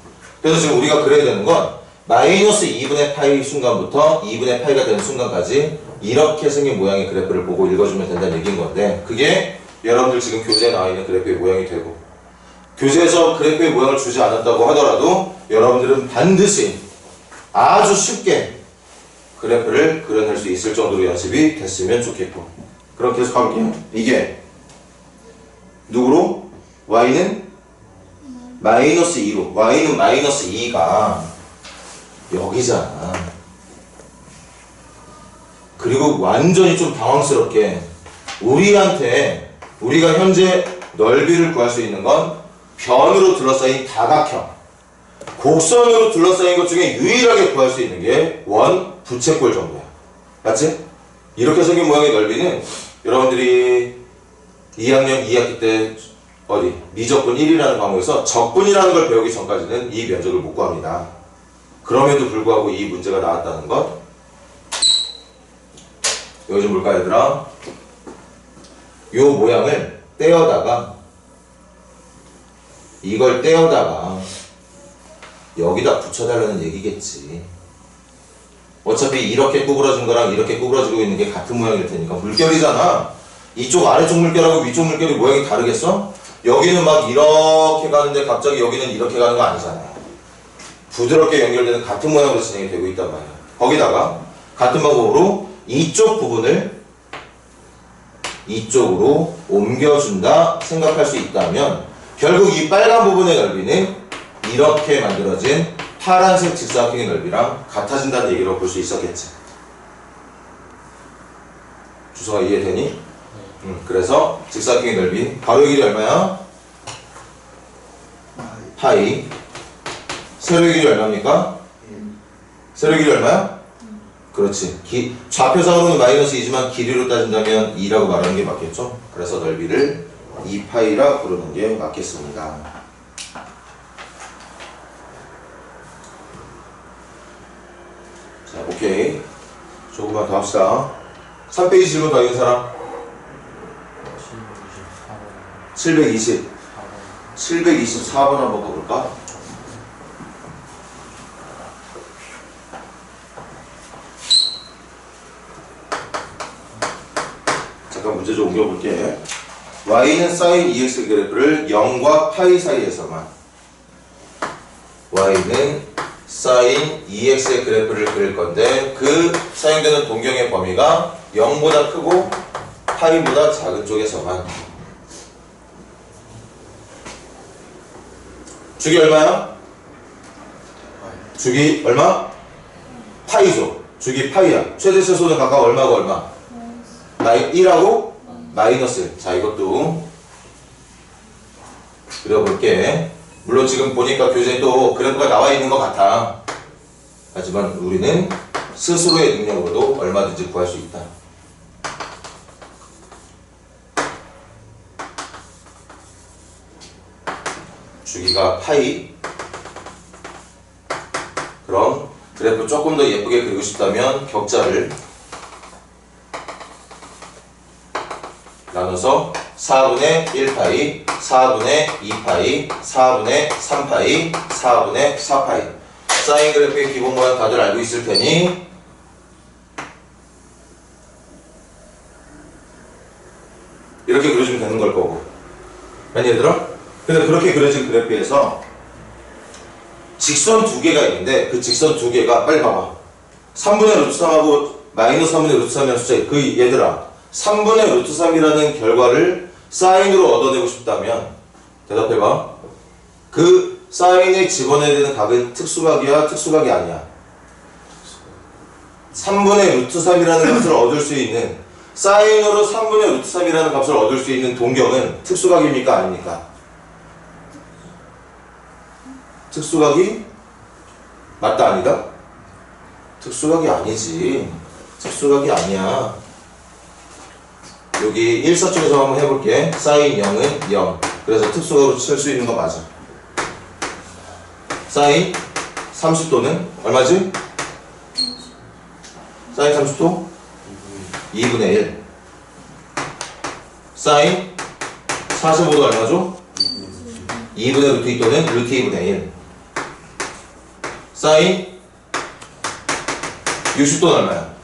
그래서 지금 우리가 그려야 되는 건 마이너스 2분의 파이 순간부터 2분의 파이가 되는 순간까지 이렇게 생긴 모양의 그래프를 보고 읽어주면 된다는 얘기인 건데 그게 여러분들 지금 교재에 나와 있는 그래프의 모양이 되고 교재에서 그래프의 모양을 주지 않았다고 하더라도 여러분들은 반드시 아주 쉽게 그래프를 그려낼 수 있을 정도로 연습이 됐으면 좋겠고 그럼 계속 가볼게요. 이게 누구로? y는 마이너스 2로 y는 마이너스 2가 여기잖아. 그리고 완전히 좀 당황스럽게 우리가 현재 넓이를 구할 수 있는 건 변으로 둘러싸인 다각형 곡선으로 둘러싸인 것 중에 유일하게 구할 수 있는 게 원 부채꼴 정도야. 맞지? 이렇게 생긴 모양의 넓이는 여러분들이 2학년 2학기 때 미적분 1이라는 과목에서 적분이라는 걸 배우기 전까지는 이 면적을 못 구합니다. 그럼에도 불구하고 이 문제가 나왔다는 것. 여기 좀 볼까요, 얘들아? 요 모양을 이걸 떼어다가 여기다 붙여달라는 얘기겠지. 어차피 이렇게 구부러진 거랑 이렇게 구부러지고 있는 게 같은 모양일 테니까. 물결이잖아. 이쪽 아래쪽 물결하고 위쪽 물결이 모양이 다르겠어? 여기는 막 이렇게 가는데 갑자기 여기는 이렇게 가는 거 아니잖아요. 부드럽게 연결되는 같은 모양으로 진행이 되고 있단 말이야. 거기다가 같은 방법으로 이쪽 부분을 이쪽으로 옮겨준다 생각할 수 있다면 결국 이 빨간 부분의 넓이는 이렇게 만들어진 파란색 직사각형의 넓이랑 같아진다는 얘기로 볼 수 있었겠지. 주성아 이해되니? 그래서 직사각형의 넓이 가로의 길이 얼마야? 파이. 세로의 길이 얼마입니까? 세로의 길이 얼마야? 그렇지. 좌표상으로는 마이너스 2지만 길이로 따진다면 2라고 말하는 게 맞겠죠? 그래서 넓이를 2파이라 부르는 게 맞겠습니다. 자, 오케이. 조금만 더 합시다. 3페이지 질문 더 있는 사람? 724번 한번 가볼까? 잠깐 문제 좀 옮겨볼게. y는 sin 2x 그래프를 0과 파이 사이에서만 y는 sin 2x의 그래프를 그릴 건데 그 사용되는 동경의 범위가 0보다 크고 파이보다 작은 쪽에서만. 주기 얼마야? 주기 얼마? 파이죠. 주기 파이야. 최대최소는 각각 얼마고 얼마? 1하고 마이너스. 자, 이것도 그려볼게. 물론 지금 보니까 교재에 또 그래프가 나와 있는 것 같아. 하지만 우리는 스스로의 능력으로도 얼마든지 구할 수 있다. 주기가 파이. 그럼 그래프 조금 더 예쁘게 그리고 싶다면 격자를 나눠서 4분의 1파이, 4분의 2파이, 4분의 3파이, 4분의 4파이. 사인 그래프의 기본 모양 다들 알고 있을 테니 이렇게 그려주면 되는 걸 거고. 아니 얘들아? 근데 그렇게 그려진 그래프에서 직선 두 개가 있는데 그 직선 두 개가 빨리 봐봐. 3분의 루트 3하고 마이너스 3분의 루트 3이라는 숫자. 그 얘들아 3분의 루트 3이라는 결과를 사인으로 얻어내고 싶다면 대답해봐. 그 사인에 집어내야 되는 각은 특수각이야? 특수각이 아니야? 3분의 루트 3이라는 값을 얻을 수 있는 사인으로 3분의 루트 3이라는 값을 얻을 수 있는 동경은 특수각입니까? 아닙니까? 특수각이 맞다 아니다? 특수각이 아니지. 특수각이 아니야. 여기 일사쪽에서 한번 해볼게. 사인 0은 0. 그래서 특수각으로 칠 수 있는 거 맞아. 사인 30도는 얼마지? 사인 30도? 2분의 1. 사인 45도 얼마죠? 2분의 루트 2도는 루트 2분의 1. 사인 60도는 얼마야?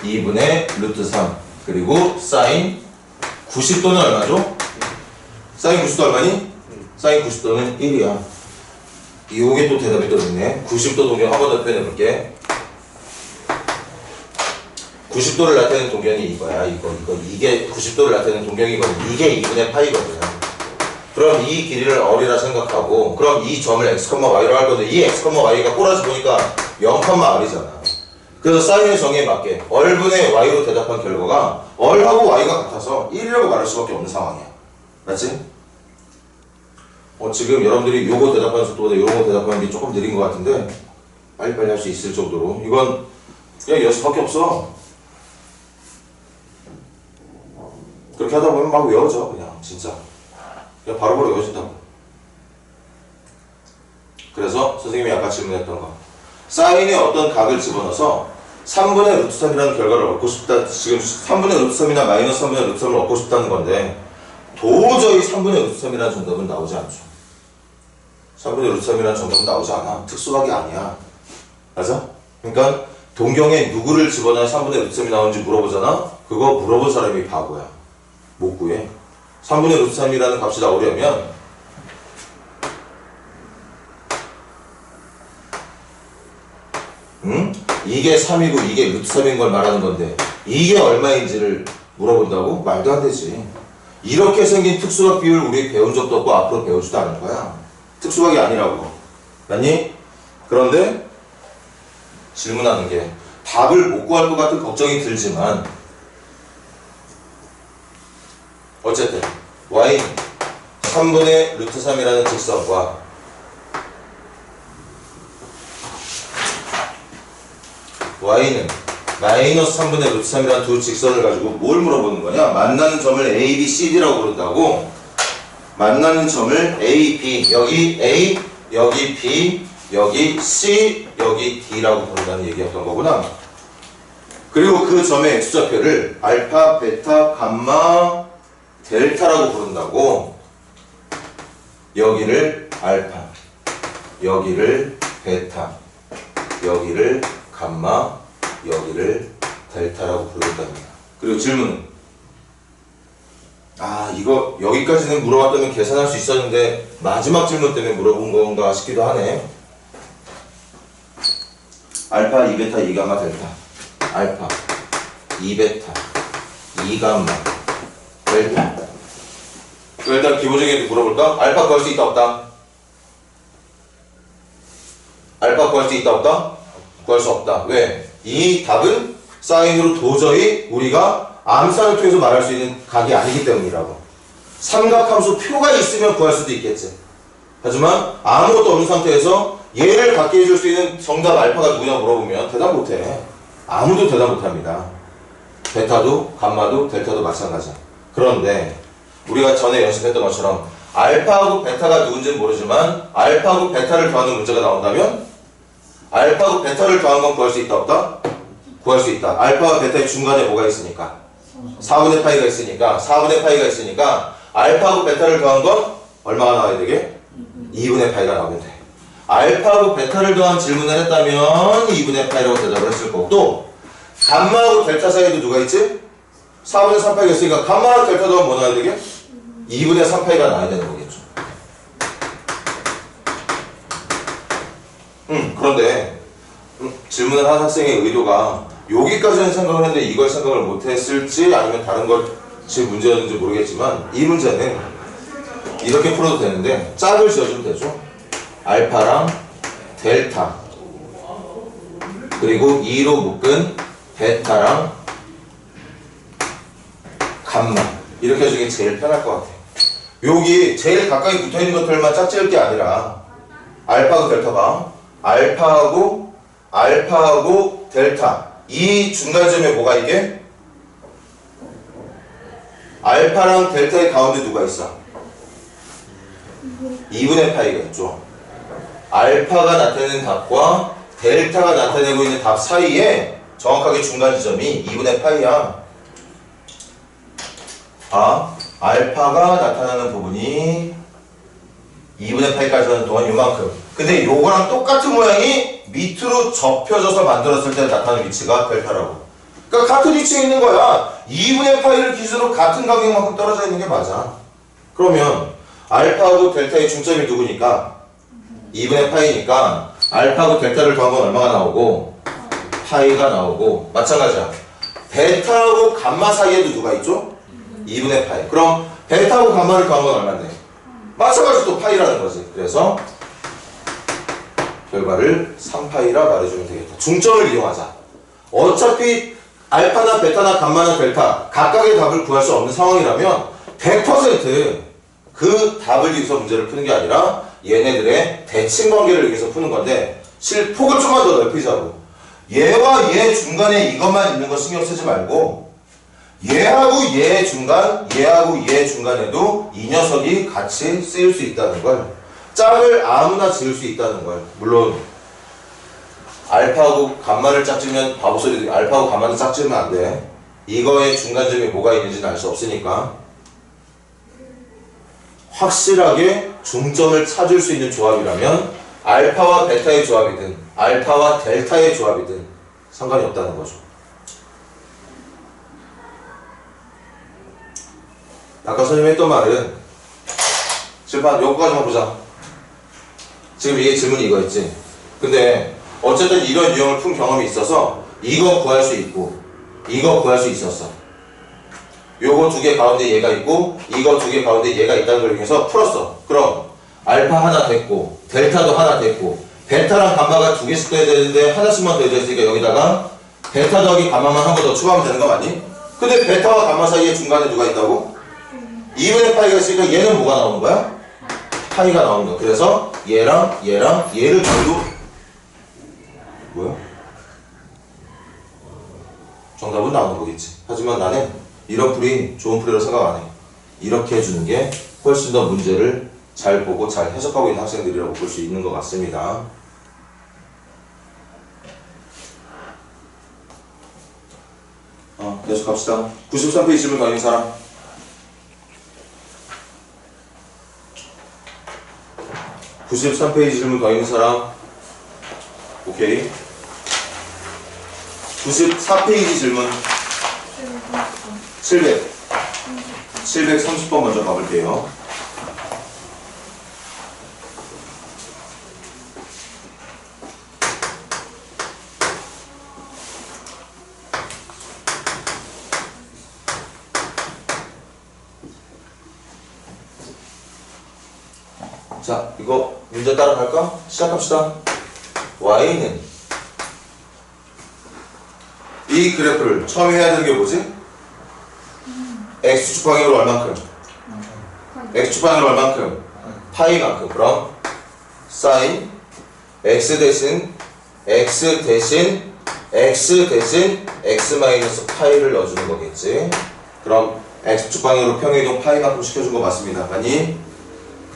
2분의 루트 3 그리고 사인 90도는 얼마죠? 사인 90도 얼마니? 사인 90도는 1이야. 요게 또 대답이 떨어지네. 90도 동경 한 번 더 표현해볼게. 90도를 나타내는 동경이 이거야. 이게 90도를 나타내는 동경이거든. 이게 2분의 파이거든. 그럼 이 길이를 R이라 생각하고, 그럼 이 점을 x, y로 할 건데, 이 x, y가 꼬라지 보니까 0,R이잖아. 그래서 사인의 정의에 맞게 R분의 y로 대답한 결과가 R하고 y가 같아서 1이라고 말할 수밖에 없는 상황이야. 맞지? 지금 여러분들이 요거 대답하는 속도보다 요거 대답하는 게 조금 느린 것 같은데 빨리빨리 할 수 있을 정도로 이건 그냥 연습밖에 없어. 그렇게 하다 보면 막 외워져. 그냥 진짜 그냥 바로바로 외워진다고. 그래서 선생님이 아까 질문했던 거 사인에 어떤 각을 집어넣어서 3분의 루트 3이라는 결과를 얻고 싶다. 지금 3분의 루트 3이나 마이너스 3분의 루트 3을 얻고 싶다는 건데 도저히 3분의 루트 3이라는 정답은 나오지 않죠. 3분의 루트 3이라는 정답은 나오지 않아. 특수각이 아니야. 맞아? 그러니까 동경에 누구를 집어넣어야 3분의 루트 3이 나오는지 물어보잖아? 그거 물어본 사람이 바보야. 못 구해. 3분의 루트 3이라는 값이 나오려면 이게 3이고 이게 루트 3인 걸 말하는 건데 이게 얼마인지를 물어본다고? 말도 안 되지. 이렇게 생긴 특수각 비율 우리 배운 적도 없고 앞으로 배우지도 않을 거야. 특수각이 아니라고. 맞니? 그런데 질문하는 게 답을 못 구할 것 같은 걱정이 들지만 어쨌든 y는 3분의 루트 3이라는 직선과 y는 마이너스 3분의 루트 3이라는 두 직선을 가지고 뭘 물어보는 거냐? 만나는 점을 A, B, C, D라고 부른다고. 만나는 점을 A, B, 여기 A, 여기 B, 여기 C, 여기 D라고 부른다는 얘기였던 거구나. 그리고 그 점의 x좌표를 알파, 베타, 감마, 델타라고 부른다고. 여기를 알파, 여기를 베타, 여기를 감마, 여기를 델타라고 부른답니다. 그리고 질문은 이거 여기까지는 물어봤다면 계산할 수 있었는데 마지막 질문 때문에 물어본 건가 싶기도 하네. 알파, 2베타, 2감마, 델타. 알파, 2베타, 2감마, 델타. 일단 기본적인 게 물어볼까? 알파 구할 수 있다 없다? 알파 구할 수 있다 없다? 구할 수 없다. 왜? 이 답은 사인으로 도저히 우리가 암산을 통해서 말할 수 있는 각이 아니기 때문이라고. 삼각함수 표가 있으면 구할 수도 있겠지. 하지만 아무것도 없는 상태에서 얘를 갖게 해줄 수 있는 정답 알파가 누구냐 물어보면 대답 못해. 아무도 대답 못합니다. 베타도 감마도 델타도 마찬가지야. 그런데 우리가 전에 연습했던 것처럼 알파하고 베타가 누군지는 모르지만 알파하고 베타를 더하는 문제가 나온다면 알파하고 베타를 더한 건 구할 수 있다 없다? 구할 수 있다. 알파와 베타의 중간에 뭐가 있으니까? 4분의 파이가 있으니까 4분의 파이가 있으니까 알파하고 베타를 더한 건 얼마가 나와야 되게? 2분의 파이가 나오면 돼. 알파하고 베타를 더한 질문을 했다면 2분의 파이라고 대답을 했을 거고 또 감마하고 델타 사이에도 누가 있지? 4분의 3파이가 있으니까 감마하고 델타 더하면 뭐 나와야 되게? 2분의 3파이가 나와야 되는 거겠죠. 그런데 질문을 한 학생의 의도가 여기까지는 생각을 했는데 이걸 생각을 못했을지 아니면 다른 것이 문제였는지 모르겠지만 이 문제는 이렇게 풀어도 되는데 짝을 지어주면 되죠. 알파랑 델타 그리고 2로 묶은 베타랑 감마 이렇게 해주는 게 제일 편할 것 같아. 여기 제일 가까이 붙어있는 것들만 짝지을 게 아니라 알파하고 델타 봐. 알파하고 델타 이 중간점에 뭐가 이게? 알파랑 델타의 가운데 누가 있어? 2분의 파이가 있죠. 알파가 나타내는 답과 델타가 나타내고 있는 답 사이에 정확하게 중간 지점이 2분의 파이야. 알파가 나타나는 부분이 2분의 파이까지 하는 동안 요만큼. 근데 요거랑 똑같은 모양이 밑으로 접혀져서 만들었을 때 나타나는 위치가 델타라고. 그러니까 같은 위치에 있는 거야. 2분의 파이를 기준으로 같은 간격만큼 떨어져 있는 게 맞아. 그러면 알파하고 델타의 중점이 누구니까? 2분의 파이니까 알파하고 델타를 더하면 얼마가 나오고? 파이가 나오고. 마찬가지야. 베타하고 감마 사이에도 누가 있죠? 2분의 파이. 그럼 베타하고 감마를 더하면 얼마인데? 마찬가지로 또 파이라는 거지. 그래서 결과를 3파이라 말해주면 되겠다. 중점을 이용하자. 어차피 알파나 베타나 감마나 델타 각각의 답을 구할 수 없는 상황이라면 100% 그 답을 위해서 문제를 푸는 게 아니라 얘네들의 대칭 관계를 위해서 푸는 건데 폭을 좀만 더 넓히자고. 얘와 얘 중간에 이것만 있는 거 신경 쓰지 말고 얘하고 얘 중간, 얘하고 얘 중간에도 이 녀석이 같이 쓰일 수 있다는 걸. 짝을 아무나 지을 수 있다는 걸. 물론 알파하고 감마를 짝지면 바보 소리들이 알파하고 감마는 짝지면 안 돼. 이거의 중간점이 뭐가 있는지는 알 수 없으니까 확실하게 중점을 찾을 수 있는 조합이라면 알파와 베타의 조합이든 알파와 델타의 조합이든 상관이 없다는 거죠. 아까 선생님이 했던 말은 질판 여기까지만 보자. 지금 이게 질문이 이거였지. 근데 어쨌든 이런 유형을 푼 경험이 있어서 이거 구할 수 있고 이거 구할 수 있었어. 요거 두 개 가운데 얘가 있고 이거 두 개 가운데 얘가 있다는 걸 이용해서 풀었어. 그럼 알파 하나 됐고 델타도 하나 됐고 베타랑 감마가 두 개씩 돼야 되는데 하나씩만 더해져 있으니까 여기다가 베타 더하기 감마만 한 번 더 추가하면 되는 거 맞니? 근데 베타와 감마 사이에 중간에 누가 있다고? 2분의 파이가 있으니까 얘는 뭐가 나오는 거야? 파이가 나오는 거야. 그래서 얘랑 얘를 전부 뭐야? 정답은 나오는 거겠지. 하지만 나는 이런 풀이 좋은 풀이라고 생각 안 해. 이렇게 해주는 게 훨씬 더 문제를 잘 보고 잘 해석하고 있는 학생들이라고 볼 수 있는 것 같습니다. 계속 갑시다. 93페이지 질문 더 있는 사람. 93페이지 질문 더 있는 사람. 오케이. 94페이지 질문 730번 먼저 가볼게요. 자, 이거 문제 따라갈까? 시작합시다. y는 이 그래프를 처음에 해야 되는 게 뭐지? x축 방향으로 얼만큼? x축 방향으로 얼만큼? 파이만큼. 그럼 sin x 대신 x 대신 x 대신 x 마이너스 파이를 넣어주는 거겠지. 그럼 x축 방향으로 평행이동 파이만큼 시켜준 거 맞습니다. 맞니?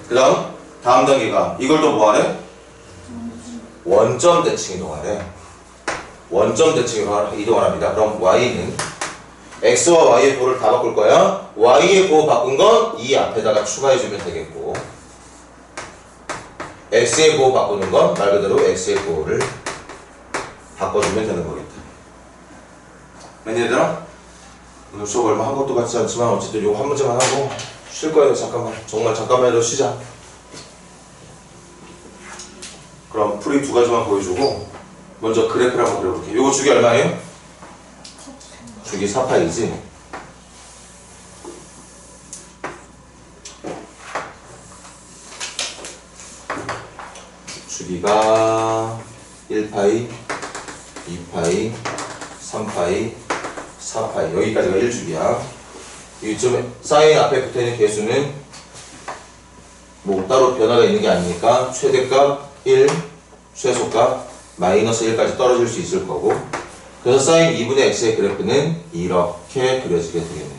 그 다음 다음 단계가 이걸 또 뭐하래? 원점 대칭 이동하래. 원점 대칭으로 이동합니다. 그럼 y는 x와 y의 보호를 다 바꿀 거야. y의 보호 바꾼 건 이 앞에다가 추가해주면 되겠고 x의 보호 바꾸는 건 말 그대로 x의 보호를 바꿔주면 되는 거겠다. 맨 얘들아? 오늘 수업 얼마 한 것도 같지 않지만 어쨌든 요거 한 문제만 하고 쉴 거예요. 잠깐만. 정말 잠깐만이라도 쉬자. 그럼 풀이 두 가지만 보여주고 먼저 그래프를 한번 그려볼게요. 요거 주기 얼마예요? 주기 4파이지. 주기가 1파이, 2파이, 3파이, 4파이. 여기까지가 1주기야. 이쯤에 사인 앞에 붙어있는 개수는 뭐 따로 변화가 있는 게 아니니까 최대값 1, 최소값 마이너스 1까지 떨어질 수 있을 거고 그래서 사인 2분의 x의 그래프는 이렇게 그려지게 되겠네요.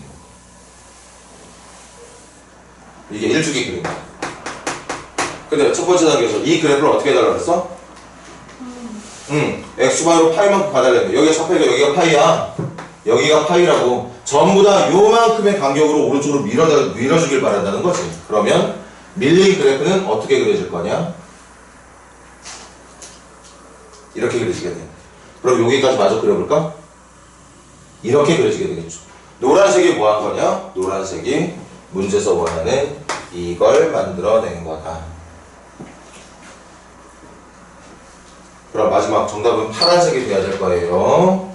이게 1주기 그림이야. 근데 첫 번째 단계에서 이 그래프를 어떻게 해달라고 했어? x방으로 파이만큼 봐달랬는데 여기가 4파이가 여기가 파이야. 여기가 파이라고 전부 다 요만큼의 간격으로 오른쪽으로 밀어주길 바란다는 거지. 그러면 밀린 그래프는 어떻게 그려질 거냐? 이렇게 그려지게 돼. 그럼 여기까지 마저 그려볼까? 이렇게 그려지게 되겠죠. 노란색이 뭐 한 거냐? 노란색이 문제에서 원하는 이걸 만들어낸 거다. 그럼 마지막 정답은 파란색이 돼야 될 거예요.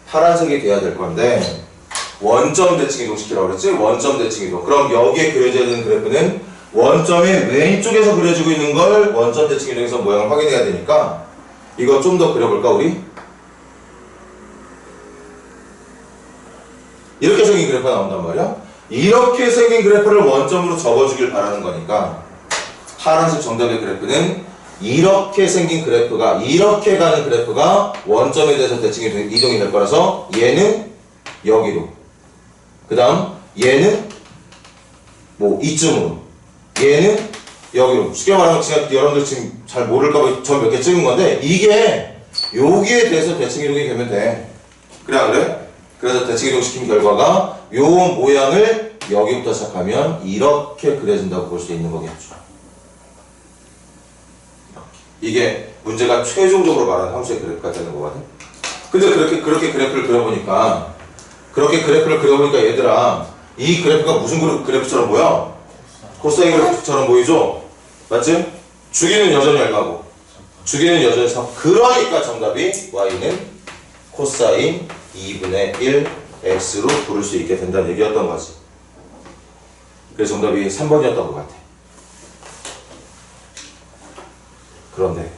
파란색이 돼야 될 건데 원점 대칭 이동시키라고 그랬지? 원점 대칭 이동. 그럼 여기에 그려져야 되는 그래프는 원점의 왼쪽에서 그려지고 있는 걸 원점 대칭 이동해서 모양을 확인해야 되니까 이거 좀 더 그려볼까 우리? 이렇게 생긴 그래프가 나온단 말이야. 이렇게 생긴 그래프를 원점으로 접어주길 바라는 거니까 파란색 정답의 그래프는 이렇게 생긴 그래프가 이렇게 가는 그래프가 원점에 대해서 대칭 이동이 될 거라서 얘는 여기로, 그 다음 얘는 뭐 이쯤으로, 얘는 여기로. 쉽게 말하면 제가 여러분들 지금 잘 모를까봐 전 몇 개 찍은 건데 이게 여기에 대해서 대칭 이동이 되면 돼. 그래 안 그래? 그래서 대칭 이동 시킨 결과가 요 모양을 여기부터 시작하면 이렇게 그려진다고 볼 수 있는 거겠죠. 이게 문제가 최종적으로 말하는 함수의 그래프가 되는 거거든. 근데 그렇게 그래프를 그려보니까 얘들아 이 그래프가 무슨 그래프처럼 보여? 코사인 그래프처럼 보이죠? 맞지? 주기는 여전히 얼마고? 주기는 여전히 3. 그러니까 정답이 y는 코사인 2분의 1 x로 부를 수 있게 된다는 얘기였던 거지. 그래서 정답이 3번이었던 것 같아. 그런데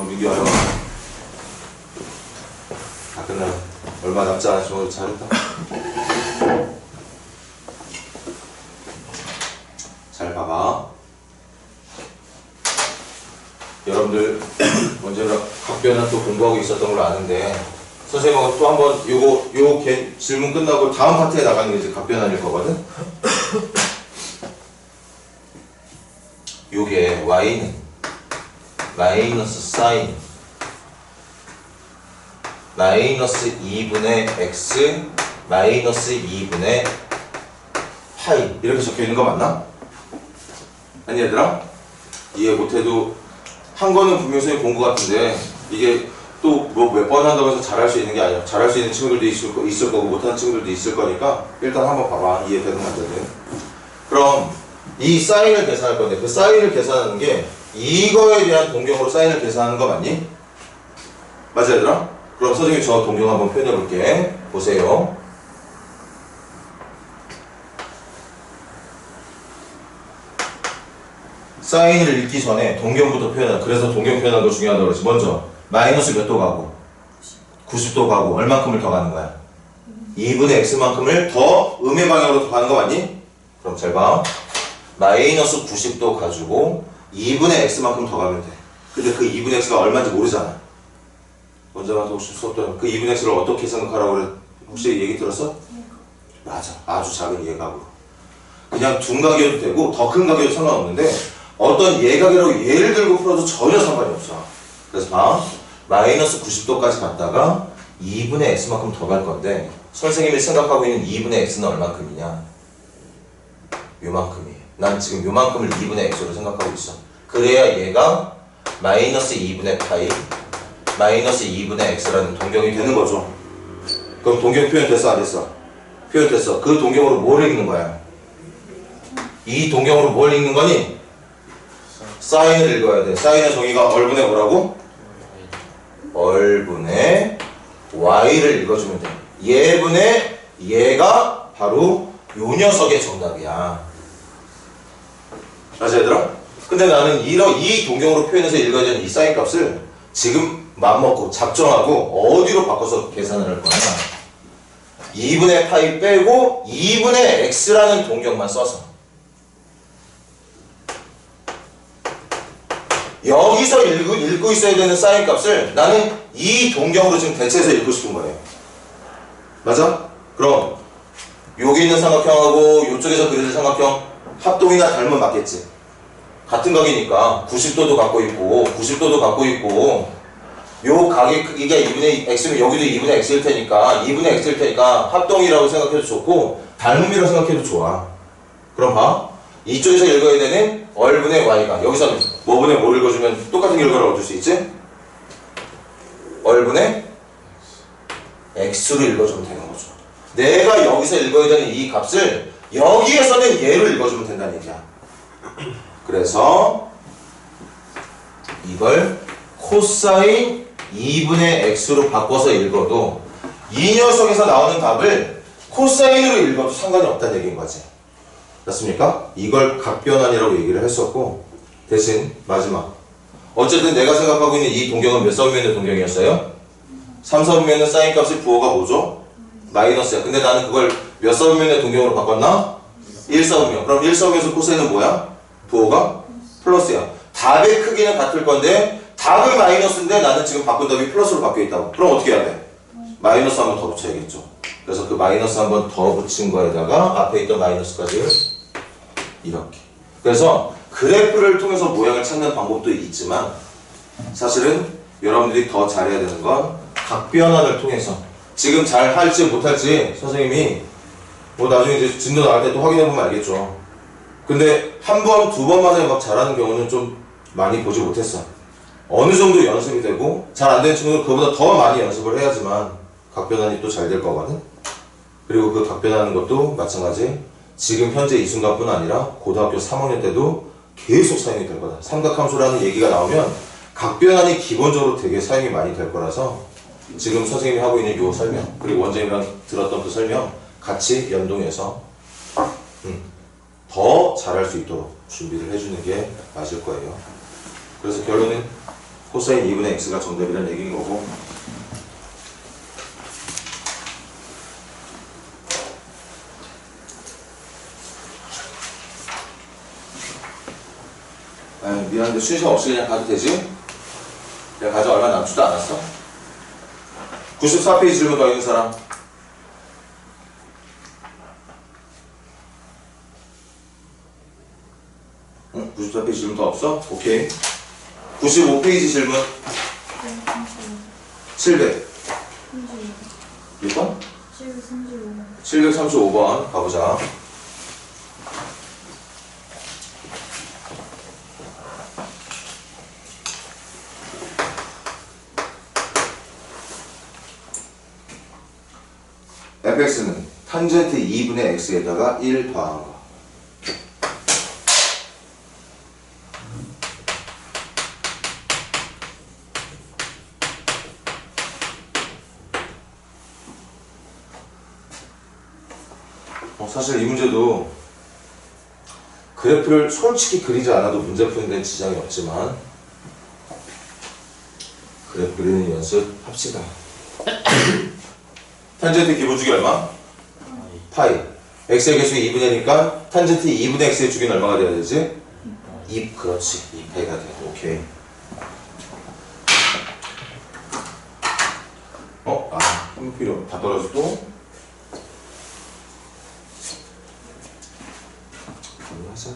민규야 다 끝나 얼마 남지 않았지만 잘했다. 잘 봐봐. 여러분들 언제나 각변은 또 공부하고 있었던 걸 아는데 선생님하고 또 한번 요 질문 끝나고 다음 파트에 나가는 게 이제 각변환일 거거든. 요게 y는 마이너스 사인 마이너스 2분의 x 마이너스 2분의 파이 이렇게 적혀 있는 거 맞나? 아니 얘들아? 이해 못해도 한 거는 분명히 선생님 본 거 같은데 이게 또 뭐 몇 번 한다고 해서 잘할 수 있는 게 아니야. 잘할 수 있는 친구들도 있을 거고 못하는 친구들도 있을 거니까 일단 한번 봐봐. 이해되는 안 되는. 그럼 이 사인을 계산할 건데 그 사인을 계산하는 게 이거에 대한 동경으로 사인을 계산하는 거 맞니? 맞아 얘들아? 그럼 선생님이 저 동경 한번 표현해 볼게. 보세요. 사인을 읽기 전에 동경부터 표현하는. 그래서 동경 표현하는 거 중요하다고 그랬지. 먼저 마이너스 몇 도 가고 90도 가고 얼만큼을 더 가는 거야? 2분의 x만큼을 더 음의 방향으로 더 가는 거 맞니? 그럼 잘 봐. 마이너스 90도 가지고 2분의 x만큼 더 가면 돼. 근데 그 2분의 x가 얼마인지 모르잖아. 먼저 가서 혹시 수업 때 그 2분의 x를 어떻게 생각하라고 그래? 혹시 얘기 들었어? 맞아. 아주 작은 예각으로. 그냥 둔각이어도 되고 더 큰 각이어도 상관없는데 어떤 예각이라고 예를 들고 풀어도 전혀 상관이 없어. 그래서 봐. 마이너스 90도까지 갔다가 2분의 x만큼 더 갈 건데 선생님이 생각하고 있는 2분의 x는 얼만큼이냐? 요만큼이에요. 난 지금 요만큼을 2분의 x로 생각하고 있어. 그래야 얘가 마이너스 2분의 파이 마이너스 2분의 x라는 동경이 되는 거죠. 그럼 동경 표현 됐어 안 됐어? 표현 됐어. 그 동경으로 뭘 읽는 거야? 이 동경으로 뭘 읽는 거니? 사인을 읽어야 돼. 사인의 정의가 얼분의 뭐라고? 얼분의 y를 읽어주면 돼. 얘분의 얘가 바로 요 녀석의 정답이야. 맞아 얘들아? 근데 나는 이 동경으로 표현해서 읽어야 되는 이 사인 값을 지금 맘먹고 작정하고 어디로 바꿔서 계산을 할 거냐? 2분의 파이 빼고 2분의 x라는 동경만 써서 여기서 읽고 있어야 되는 사인 값을 나는 이 동경으로 지금 대체해서 읽고 싶은 거예요. 맞아? 그럼 여기 있는 삼각형하고 이쪽에서 그려질 삼각형 합동이나 닮으면 맞겠지. 같은 각이니까 90도도 갖고 있고 90도도 갖고 있고 요 각의 크기가 2분의 x면 여기도 2분의 x일 테니까 2분의 x일 테니까 합동이라고 생각해도 좋고 닮음이라고 생각해도 좋아. 그럼 봐. 이쪽에서 읽어야 되는 얼분의 y가 여기서 뭐분의 뭘 읽어주면 똑같은 게 결과를 얻을 수 있지? 얼분의 x로 읽어주면 되는 거죠. 내가 여기서 읽어야 되는 이 값을 여기에서는 얘로 읽어주면 된다는 얘기야. 그래서 이걸 코사인 2분의 x로 바꿔서 읽어도 이 녀석에서 나오는 답을 코사인으로 읽어도 상관이 없다는 얘기인 거지. 맞습니까? 이걸 각변환이라고 얘기를 했었고, 대신 마지막, 어쨌든 내가 생각하고 있는 이 동경은 몇 사분면의 동경이었어요? 3사분면의 사인 값의 부호가 뭐죠? 마이너스야. 근데 나는 그걸 몇 사분면의 동경으로 바꿨나? 1사분면. 그럼 1사분면에서 코사인은 뭐야? 부호가 플러스야. 답의 크기는 같을 건데 답은 마이너스인데 나는 지금 바꾼 답이 플러스로 바뀌어 있다고. 그럼 어떻게 해야 돼? 마이너스 한 번 더 붙여야겠죠. 그래서 그 마이너스 한 번 더 붙인 거에다가 앞에 있던 마이너스까지 이렇게. 그래서 그래프를 통해서 모양을 찾는 방법도 있지만 사실은 여러분들이 더 잘해야 되는 건 각변환을 통해서 지금 잘 할지 못할지 선생님이 뭐 나중에 이제 진도 나갈 때 또 확인해 보면 알겠죠. 근데 한 번, 두 번 만에 막 잘하는 경우는 좀 많이 보지 못했어. 어느 정도 연습이 되고 잘 안 되는 친구는 그보다 더 많이 연습을 해야지만 각변환이 또 잘 될 거거든. 그리고 그 각변하는 것도 마찬가지 지금 현재 이 순간뿐 아니라 고등학교 3학년 때도 계속 사용이 될 거다. 삼각함수라는 얘기가 나오면 각변환이 기본적으로 되게 사용이 많이 될 거라서 지금 선생님이 하고 있는 요 설명 그리고 원장님이랑 들었던 그 설명 같이 연동해서 더 잘할 수 있도록 준비를 해주는 게 맞을 거예요. 그래서 결론은 코사인 2분의 x가 정답이라는 얘기인 거고, 미안한데 순서 없이 그냥 가도 되지? 내가 가져 얼마 남지도 않았어? 94페이지 질문 더 있는 사람? 응? 94페이지 질문 더 없어? 오케이. 95페이지 질문 700 몇 번? 735번 가보자. fx는 탄젠트 2분의 x에다가 1 더한 거. 사실 이 문제도 그래프를 솔직히 그리지 않아도 문제 푸는 데는 지장이 없지만 그래프 그리는 연습 합시다. 탄젠트 기본주기 얼마? 파이. x의 개수 2분의 1이니까 탄젠트 2분의 x의 주기는 얼마가 돼야 되지? 2, 그렇지. 2파이가 돼. 오케이. 한 필요 다 떨어져 또? 하자.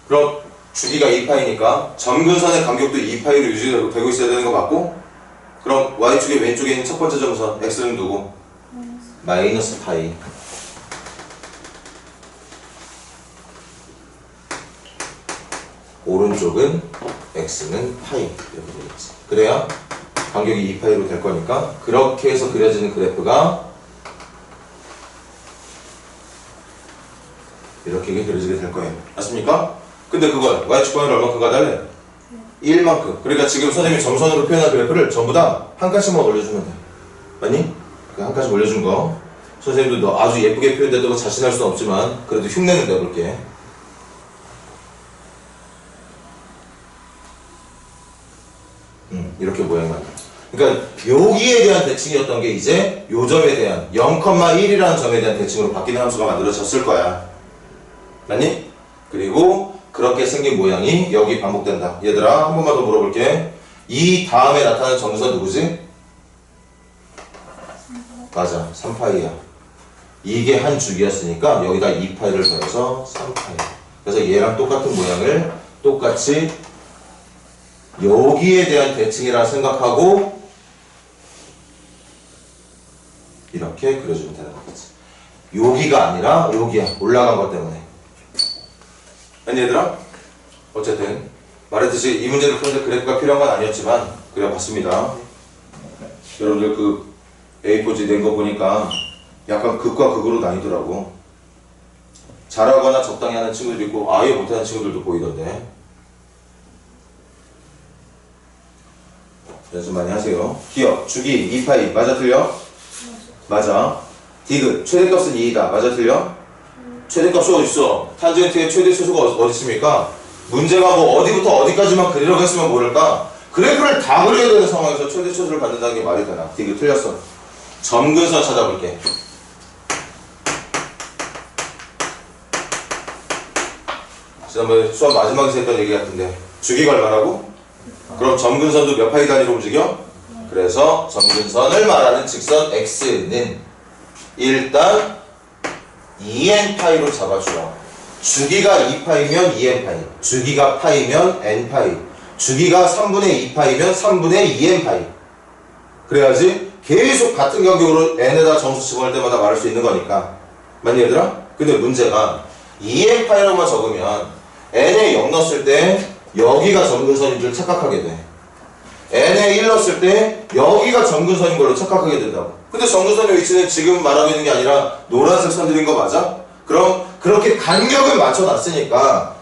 그럼 주기가 2파이니까 점근선의 간격도 2파이로 유지되고 있어야 되는 거 맞고, 그럼 y축의 왼쪽에 있는 첫 번째 점선 x는 누구? 마이너스 파이. 오른쪽은 x는 파이 이렇게 되겠지. 그래야 간격이 2파이로 될 거니까 그렇게 해서 그려지는 그래프가 이렇게 그려지게 될 거예요. 맞습니까? 근데 그걸 y축방향을 얼마큼 가달래? 1만큼. 그러니까 지금 선생님이 점선으로 표현한 그래프를 전부 다 한 칸씩만 올려주면 돼. 맞니? 그 한 칸씩 올려준 거 선생님도 너 아주 예쁘게 표현됐다고 자신할 수는 없지만 그래도 흉내는 내볼게. 이렇게 모양이 만들어. 그러니까 여기에 대한 대칭이었던 게 이제 요 점에 대한 0,1이라는 점에 대한 대칭으로 바뀌는 함수가 만들어졌을 거야. 맞니? 그리고 그렇게 생긴 모양이 여기 반복된다. 얘들아 한 번만 더 물어볼게. 이 다음에 나타나는 점선 누구지? 맞아, 3파이야. 이게 한 주기였으니까 여기다 2파이를 더해서 3파이. 그래서 얘랑 똑같은 모양을 똑같이 여기에 대한 대칭이라 생각하고 이렇게 그려주면 되는 거겠지. 여기가 아니라 여기야. 올라간 것 때문에. 아니 얘들아? 어쨌든 말했듯이 이 문제를 푸는데 그래프가 필요한 건 아니었지만 그려봤습니다. 여러분들 그 A4지 낸 거 보니까 약간 극과 극으로 나뉘더라고. 잘하거나 적당히 하는 친구들도 있고 아예 못하는 친구들도 보이던데. 연습 많이 하세요. 기억, 주기, 2파이 맞아 틀려? 맞아. 디귿, 최대값은 2이다. 맞아 틀려? 최대값이 어딨어? 탄젠트의 최대 최소가 어디 있습니까? 문제가 뭐 어디부터 어디까지만 그리려고 했으면 모를까? 그래프를 다 그려야 되는 상황에서 최대 최소를 받는다는 게 말이 되나? 디귿 틀렸어. 점근선 찾아볼게. 지난번에 수업 마지막에서 했던 얘기 같은데 주기가 얼마라고? 그럼 점근선도 몇 파이 단위로 움직여? 그래서 점근선을 말하는 직선 x는 일단 2n파이로 잡아주라. 주기가 2파이면 2n파이, 주기가 파이면 n파이, 주기가 3분의 2파이면 3분의 2n파이. 그래야지 계속 같은 간격으로 n에다 정수 집어넣을 때마다 말할 수 있는 거니까. 맞니 얘들아? 근데 문제가 2n파이라고만 적으면 n에 0 넣었을 때 여기가 점근선인 줄 착각하게 돼. n에 1 넣었을 때 여기가 점근선인 걸로 착각하게 된다고. 근데 점근선의 위치는 지금 말하고 있는 게 아니라 노란색 선들인 거 맞아? 그럼 그렇게 간격은 맞춰놨으니까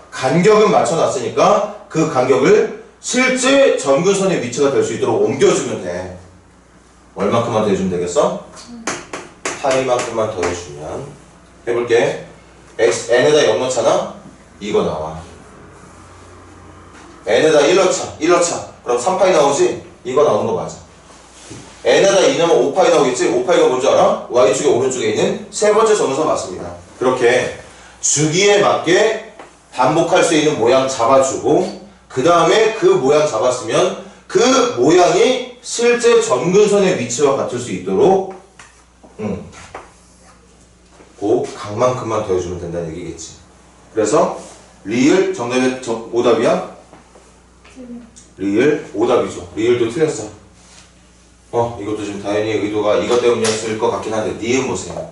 그 간격을 실제 점근선의 위치가 될 수 있도록 옮겨주면 돼. 얼마큼만 더 해주면 되겠어? 파이만큼만 더 해주면. 해볼게. n에다 0 넣잖아? 이거 나와. n에다 1 넣자. 그럼 3파이 나오지? 이거 나오는 거 맞아. n에다 2 넣으면 5파이 나오겠지? 5파이가 뭔지 알아? y축의 오른쪽에 있는 세 번째 점선서 맞습니다. 그렇게 주기에 맞게 반복할 수 있는 모양 잡아주고 그 다음에 그 모양 잡았으면 그 모양이 실제 점근선의 위치와 같을 수 있도록 그 각만큼만 더해주면 된다는 얘기겠지. 그래서 리을 정답의 오답이야? 리을 오답이죠. 리을도 틀렸어. 이것도 지금 다현이의 의도가 이것 때문이었을 것 같긴 한데 니은 보세요.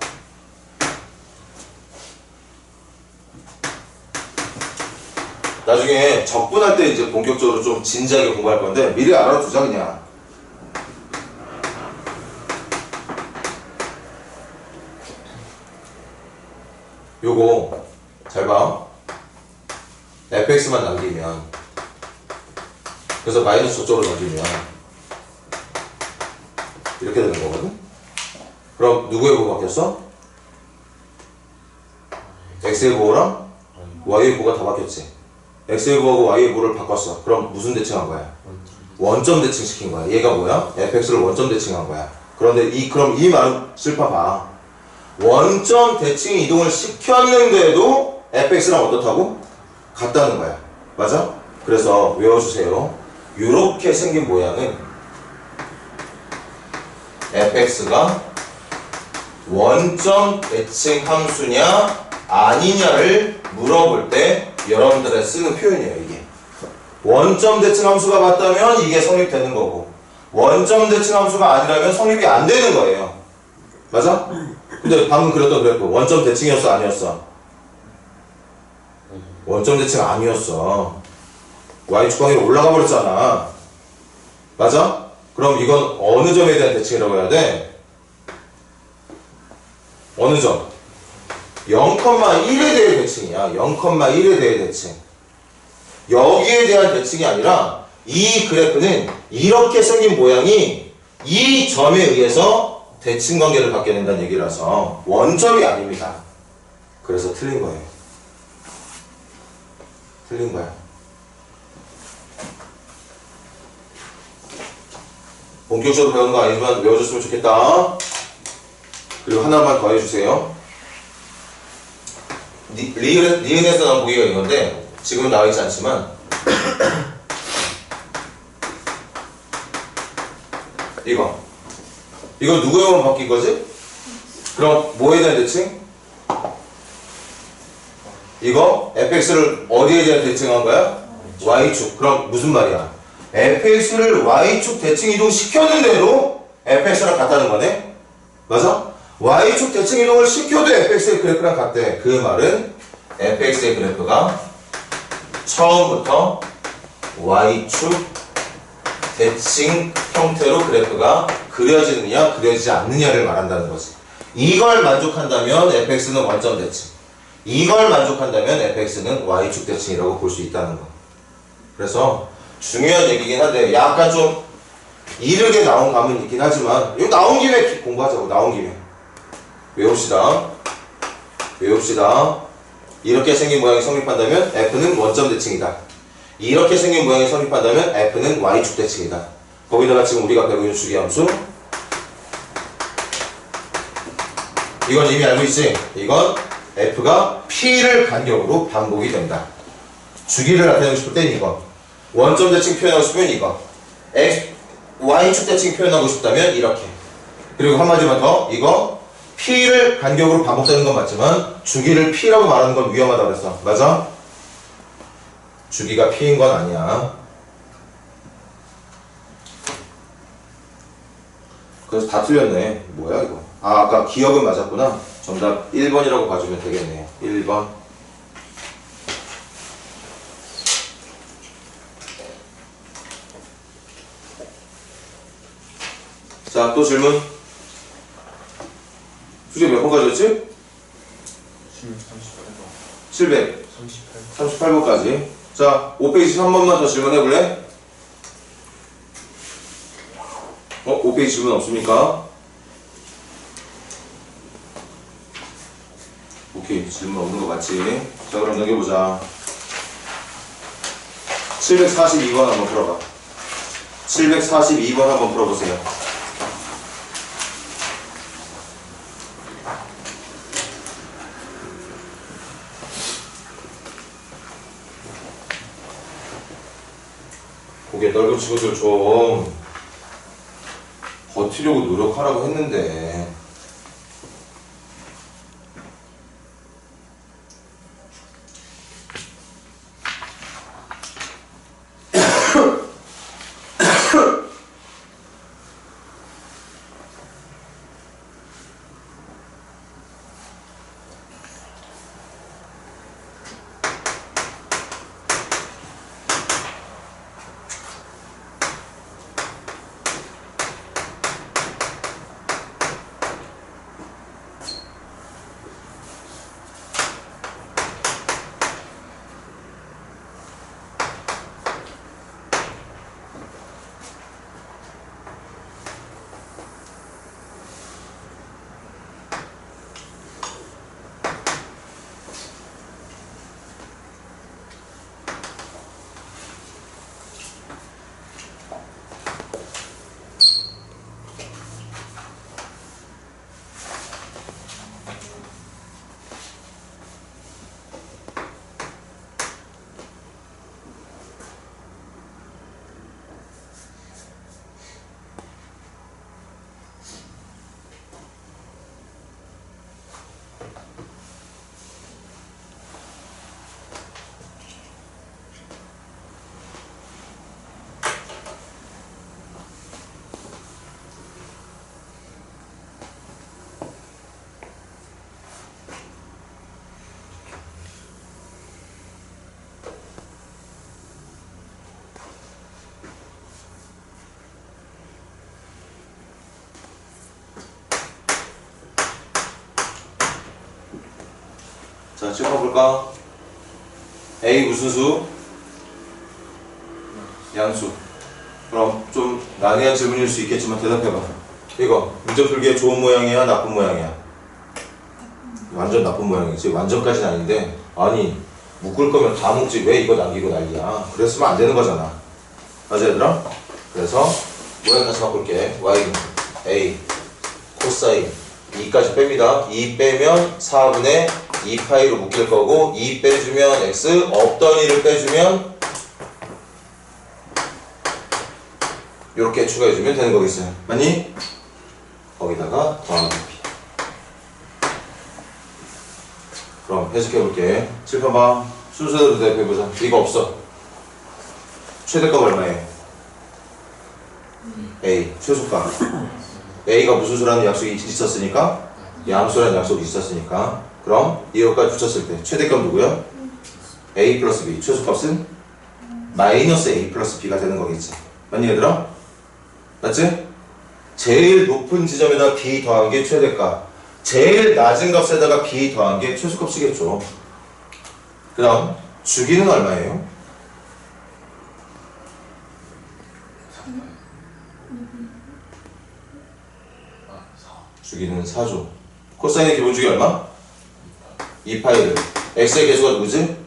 나중에 적분할 때 이제 본격적으로 좀 진지하게 공부할 건데 미리 알아두자 그냥. 요거 잘 봐. fx만 남기면 그래서 마이너스 저쪽으로 남기면 이렇게 되는 거거든. 그럼 누구의 보고 바뀌었어? x의 보고랑 y의 보고가 다 바뀌었지. x의 보고하고 y의 보고를 바꿨어. 그럼 무슨 대칭한 거야? 원점 대칭시킨 거야. 얘가 뭐야? fx를 원점 대칭한 거야. 그런데 그럼 이 말은 슬퍼봐. 원점 대칭 이동을 시켰는데도 fx랑 어떻다고? 같다는 거야. 맞아? 그래서 외워주세요. 이렇게 생긴 모양은 fx가 원점 대칭 함수냐 아니냐를 물어볼 때 여러분들의 쓰는 표현이에요. 이게 원점 대칭 함수가 맞다면 이게 성립되는 거고 원점 대칭 함수가 아니라면 성립이 안 되는 거예요. 맞아? 근데 방금 그렸던 그래프 원점 대칭이었어 아니었어? 원점 대칭 아니었어. y축방위로 올라가 버렸잖아. 맞아? 그럼 이건 어느 점에 대한 대칭이라고 해야 돼? 어느 점? 0,1에 대해 대칭이야. 0,1에 대해 대칭. 여기에 대한 대칭이 아니라 이 그래프는 이렇게 생긴 모양이 이 점에 의해서 대칭 관계를 갖게 된다는 얘기라서 원점이 아닙니다. 그래서 틀린 거예요. 틀린 거야. 본격적으로 배우는 거 아니지만 외워줬으면 좋겠다. 그리고 하나만 더 해주세요. 니은에서 나온 보기가 이건데 지금은 나와있지 않지만 이거 누구의 몸으로 바뀐 거지? 그럼 뭐에 대한 대칭? 이거 fx를 어디에 대한 대칭한 거야? y축. 그럼 무슨 말이야? fx를 y축 대칭 이동 시켰는데도 fx랑 같다는 거네? 맞아? y축 대칭 이동을 시켜도 fx의 그래프랑 같대. 그 말은 fx의 그래프가 처음부터 y축 대칭 형태로 그래프가 그려지느냐 그려지지 않느냐를 말한다는 거지. 이걸 만족한다면 fx는 원점 대칭, 이걸 만족한다면 fx는 y축 대칭이라고 볼 수 있다는 거. 그래서 중요한 얘기긴 한데 약간 좀 이르게 나온 감은 있긴 하지만 이거 나온 김에 공부하자고. 나온 김에 외웁시다. 외웁시다. 이렇게 생긴 모양이 성립한다면 f는 원점 대칭이다. 이렇게 생긴 모양이 성립한다면 f는 y축 대칭이다. 거기다가 지금 우리가 배우는 주기함수, 이건 이미 알고 있지? 이건 f가 p를 간격으로 반복이 된다. 주기를 나타내고 싶을 땐 이거, 원점 대칭 표현하고 싶으면 이거, y축 대칭 표현하고 싶다면 이렇게. 그리고 한마디만 더, 이거 p를 간격으로 반복되는 건 맞지만 주기를 p라고 말하는 건 위험하다고 그랬어. 맞아? 주기가 p인 건 아니야. 그래서 다 틀렸네. 뭐야 이거? 아, 아까 기억은 맞았구나. 정답 1번이라고 봐주면 되겠네. 1번. 자, 또 질문. 수직 몇 번까지였지? 700. 38번까지. 자, 5페이지 한 번만 더 질문해볼래? 5페이지 질문 없습니까? 오케이, 질문 없는 거 맞지? 자, 그럼 넘겨보자. 742번 한번 풀어봐. 742번 한번 풀어보세요. 고개 넓은 친구들 좀 버티려고 노력하라고 했는데. 자, 찍어볼까? A 무슨 수? 양수. 그럼 좀 난해한 질문일 수 있겠지만 대답해봐. 이거 문제 풀기에 좋은 모양이야, 나쁜 모양이야? 완전 나쁜 모양이지. 완전까지는 아닌데, 아니 묶을 거면 다 묶지 왜 이거 남기고 난리야. 그랬으면 안 되는 거잖아. 맞아 얘들아? 그래서 모양 다시 바꿀게. y a 코사인 2까지 뺍니다. 2 빼면 4분의 2파이로 묶일 거고, 2 빼주면 x, 없던 2를 빼주면 이렇게 추가해주면 되는 거겠어요. 맞니? 거기다가 더하기 p. 그럼 해석해볼게. 칠판 봐. 순서대로 대입해보자. 이거 없어. 최대값 얼마예요? A 최소값 A가 무슨 수라는 약속이 있었으니까 양수라는 약속이 있었으니까 그럼 이것까지 붙였을 때 최대값 누구야? A 플러스 B. 최소값은 마이너스 A 플러스 B가 되는 거겠지. 맞니 얘들아? 맞지? 제일 높은 지점에다 B 더한 게 최대값, 제일 낮은 값에다가 B 더한 게 최소값이겠죠. 그 다음 주기는 얼마예요? 주기는 4죠. 코사인의 기본주기 얼마? 2파이를. x의 개수가 누구지?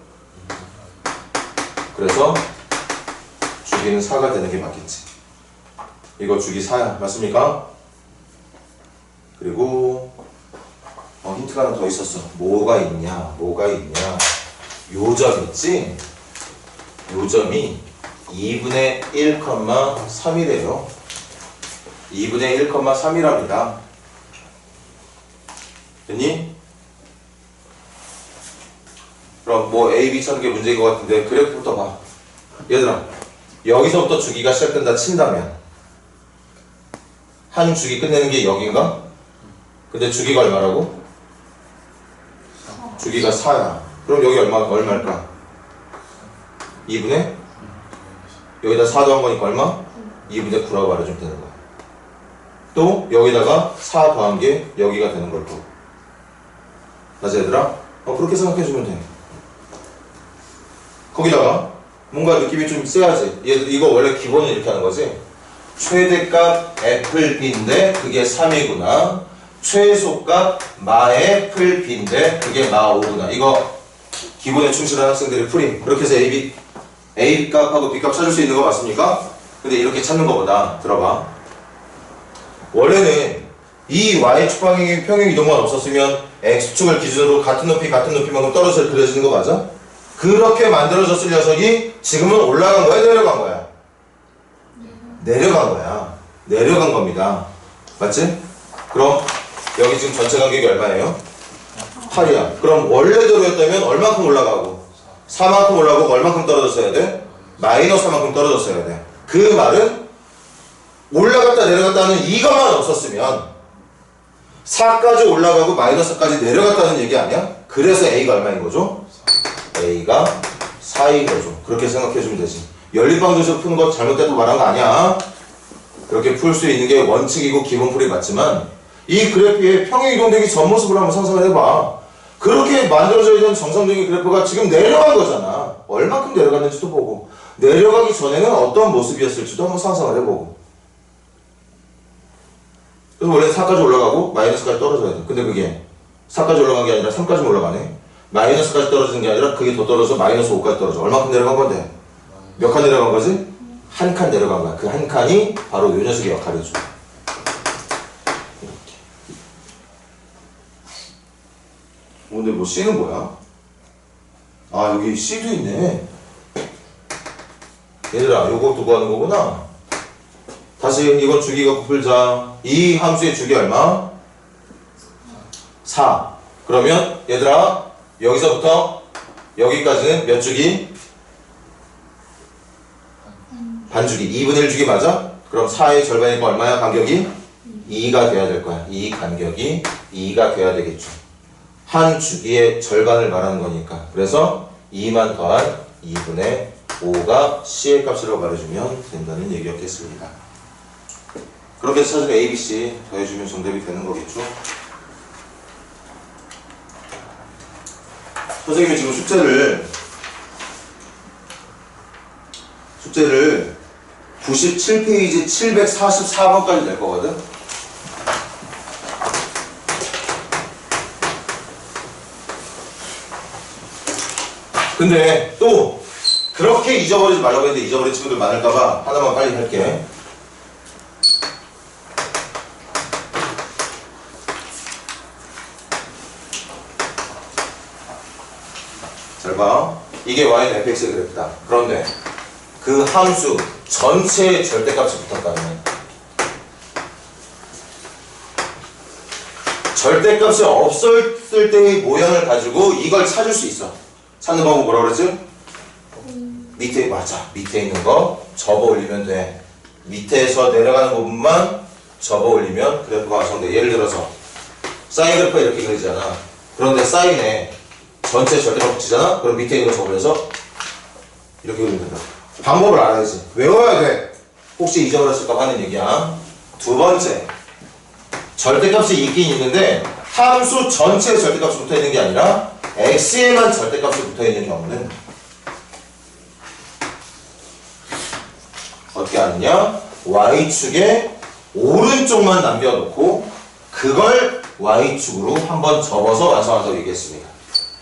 그래서 주기는 4가 되는 게 맞겠지. 이거 주기 4야. 맞습니까? 그리고 힌트가 하나 더 있었어. 뭐가 있냐? 요점 있지? 요점이 2분의 1,3이래요. 2분의 1,3이랍니다. 됐니? 그럼 뭐 A, B 찾는 게 문제인 것 같은데 그래프부터 봐. 얘들아, 여기서부터 주기가 시작된다 친다면 한 주기 끝내는 게 여기인가? 근데 주기가 얼마라고? 주기가 4야. 그럼 여기 얼마일까? 2분의? 여기다 4 더한 거니까 얼마? 2분의 9라고 말해주면 되는 거야. 또 여기다가 4 더한 게 여기가 되는 걸 거고. 맞아 얘들아? 그렇게 생각해주면 돼. 거기다가 뭔가 느낌이 좀 세야지. 이거 원래 기본은 이렇게 하는 거지. 최대값 애플 B인데 그게 3이구나. 최소값 마애플 B인데 그게 마 5구나. 이거 기본에 충실한 학생들의 풀이. 그렇게 해서 A 값하고 B 값 찾을 수 있는 거 맞습니까? 근데 이렇게 찾는 거보다 들어봐. 원래는 이 Y축 방향의 평행 이동만 없었으면 X축을 기준으로 같은 높이만큼 떨어져 그려지는 거 맞아? 그렇게 만들어졌을 녀석이 지금은 올라간 거야? 내려간 거야? 내려간 거야. 내려간 겁니다. 맞지? 그럼 여기 지금 전체 간격이 얼마예요? 8이야. 그럼 원래대로였다면 얼만큼 올라가고? 4만큼 올라가고 얼만큼 떨어졌어야 돼? 마이너스 4만큼 떨어졌어야 돼. 그 말은 올라갔다 내려갔다는 이것만 없었으면 4까지 올라가고 마이너스까지 내려갔다는 얘기 아니야? 그래서 A가 얼마인 거죠? A가 4인 거죠. 그렇게 생각해주면 되지. 연립방정식 푸는 거 잘못됐다고 말한 거 아니야. 그렇게 풀 수 있는 게 원칙이고 기본풀이 맞지만 이 그래프의 평행 이동되기 전 모습을 한번 상상을 해봐. 그렇게 만들어져 있는 정상적인 그래프가 지금 내려간 거잖아. 얼마큼 내려갔는지도 보고 내려가기 전에는 어떤 모습이었을지도 한번 상상을 해보고. 그래서 원래 4까지 올라가고 마이너스까지 떨어져야 돼. 근데 그게 4까지 올라간 게 아니라 3까지 올라가네. 마이너스까지 떨어지는 게 아니라 그게 더 떨어져서 마이너스 5까지 떨어져. 얼마큼 내려간 건데? 몇 칸 내려간 거지? 한 칸 내려간 거야. 그 한 칸이 바로 요 녀석의 역할이죠. 이렇게. 근데 뭐 C는 뭐야? 아 여기 C도 있네. 얘들아 요거 두고 하는 거구나. 다시 이건 주기 갖고 풀자. 이 함수의 주기 얼마? 4. 그러면 얘들아 여기서부터 여기까지는 몇 주기? 반주기. 2분의 1 주기 맞아? 그럼 4의 절반이니까 얼마야 간격이? 2가 돼야 될 거야. 이 간격이 2가 돼야 되겠죠. 한 주기의 절반을 말하는 거니까. 그래서 2만 더한 2분의 5가 C의 값이라고 말해주면 된다는 얘기였겠습니다. 그렇게 해서 찾은 A, B, C 더해주면 정답이 되는 거겠죠. 선생님이 지금 숙제를 97페이지 744번까지 낼 거거든. 근데 또 그렇게 잊어버리지 말라고 했는데 잊어버린 친구들 많을까봐 하나만 빨리 할게. 잘 봐. 이게 y는 fx의 그래프다. 그런데 그 함수 전체의 절대값이 붙었다면 절대값이 없었을 때의 모양을 가지고 이걸 찾을 수 있어. 찾는 방법 뭐라 그랬지? 밑에 맞아. 밑에 있는 거 접어 올리면 돼. 밑에서 내려가는 부분만 접어 올리면 그래프가 완성돼. 예를 들어서 사인 그래프가 이렇게 그리잖아. 그런데 사인에 전체 절대값 붙이잖아? 그럼 밑에 있는 거 접어서 이렇게 그리면 된다. 방법을 알아야지. 외워야 돼. 혹시 잊어버렸을까 하는 얘기야. 두 번째, 절대값이 있긴 있는데 함수 전체에 절대값이 붙어있는 게 아니라 x에만 절대값이 붙어있는 경우는 어떻게 하느냐? y축에 오른쪽만 남겨놓고 그걸 y축으로 한번 접어서 완성한다고 얘기했습니다.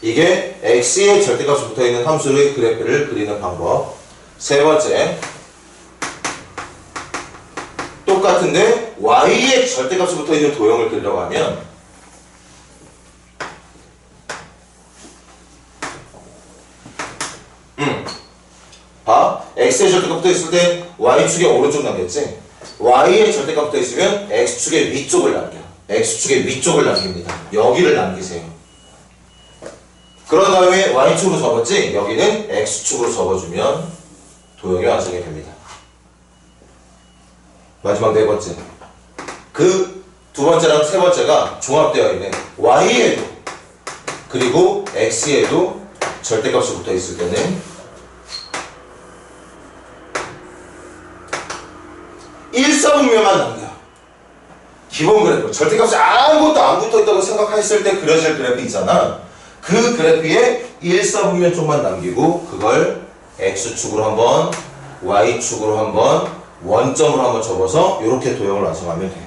이게 x의 절대값이 붙어있는 함수의 그래프를 그리는 방법. 세 번째, 똑같은데 y의 절대값이 붙어있는 도형을 그리려고 하면 봐. x의 절대값 붙어있을 때 y축의 오른쪽 남겼지? y의 절대값 붙어있으면 x축의 위쪽을 남겨. x축의 위쪽을 남깁니다. 여기를 남기세요. 그런 다음에 y축으로 접었지? 여기는 x축으로 접어주면 도형이 완성이 됩니다. 마지막 네 번째. 그 두 번째랑 세 번째가 종합되어 있는 y에도 그리고 x에도 절대값이 붙어 있을 때는 1,4분면만 남겨. 기본 그래프. 절대값이 아무것도 안 붙어 있다고 생각했을 때 그려질 그래프 있잖아. 그 그래프에 1,4분면 쪽만 남기고 그걸 x축으로 한번 y축으로 한번 원점으로 한번 접어서 이렇게 도형을 완성하면 돼.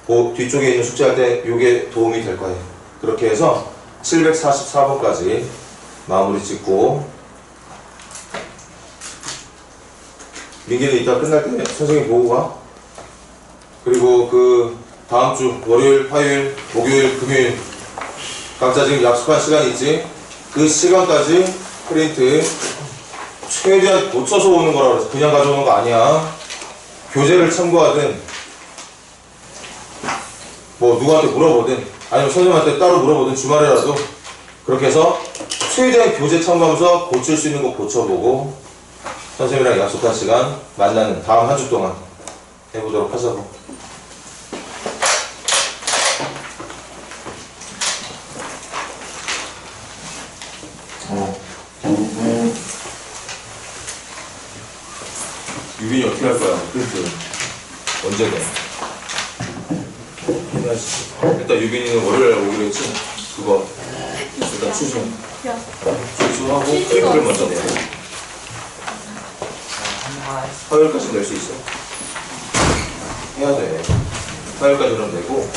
그 뒤쪽에 있는 숙제할 때 이게 도움이 될 거예요. 그렇게 해서 744번까지 마무리 짓고 민기는 이따 끝날 때 선생님 보고 가. 그리고 그 다음 주 월요일, 화요일, 목요일, 금요일 각자 지금 약속한 시간이 있지. 그 시간까지 프린트 최대한 고쳐서 오는 거라 그래서 그냥 가져오는 거 아니야. 교재를 참고하든 뭐 누구한테 물어보든 아니면 선생님한테 따로 물어보든 주말이라도 그렇게 해서 최대한 교재 참고하면서 고칠 수 있는 거 고쳐보고 선생님이랑 약속한 시간 만나는 다음 한 주 동안 해보도록 하자고. 유빈이 어떻게 할 거야? 프린트 언제 돼? 해야지. 일단 유빈이는 월요일에 오기로 했지? 그거 일단 취소. 야, 취소하고 프린트를 먼저 내야 돼. 화요일까지 낼 수 있어. 해야 돼. 화요일까지 그럼 되고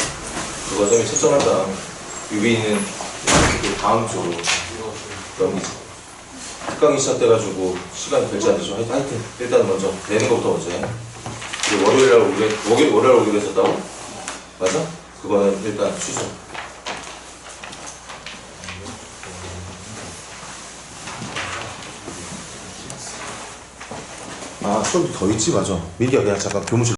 그거 좀 채점한 다음 유빈이는 다음 주로 넘기지. 특강이 시작돼가지고 시간이 될지 안 될지 하여튼 일단 먼저 내는 것부터 먼저 해. 그리고 월요일에 오기로 했었다고? 맞아? 그거는 일단 취소. 아 수업이 더 있지. 맞아. 민기야 그냥 잠깐 교무실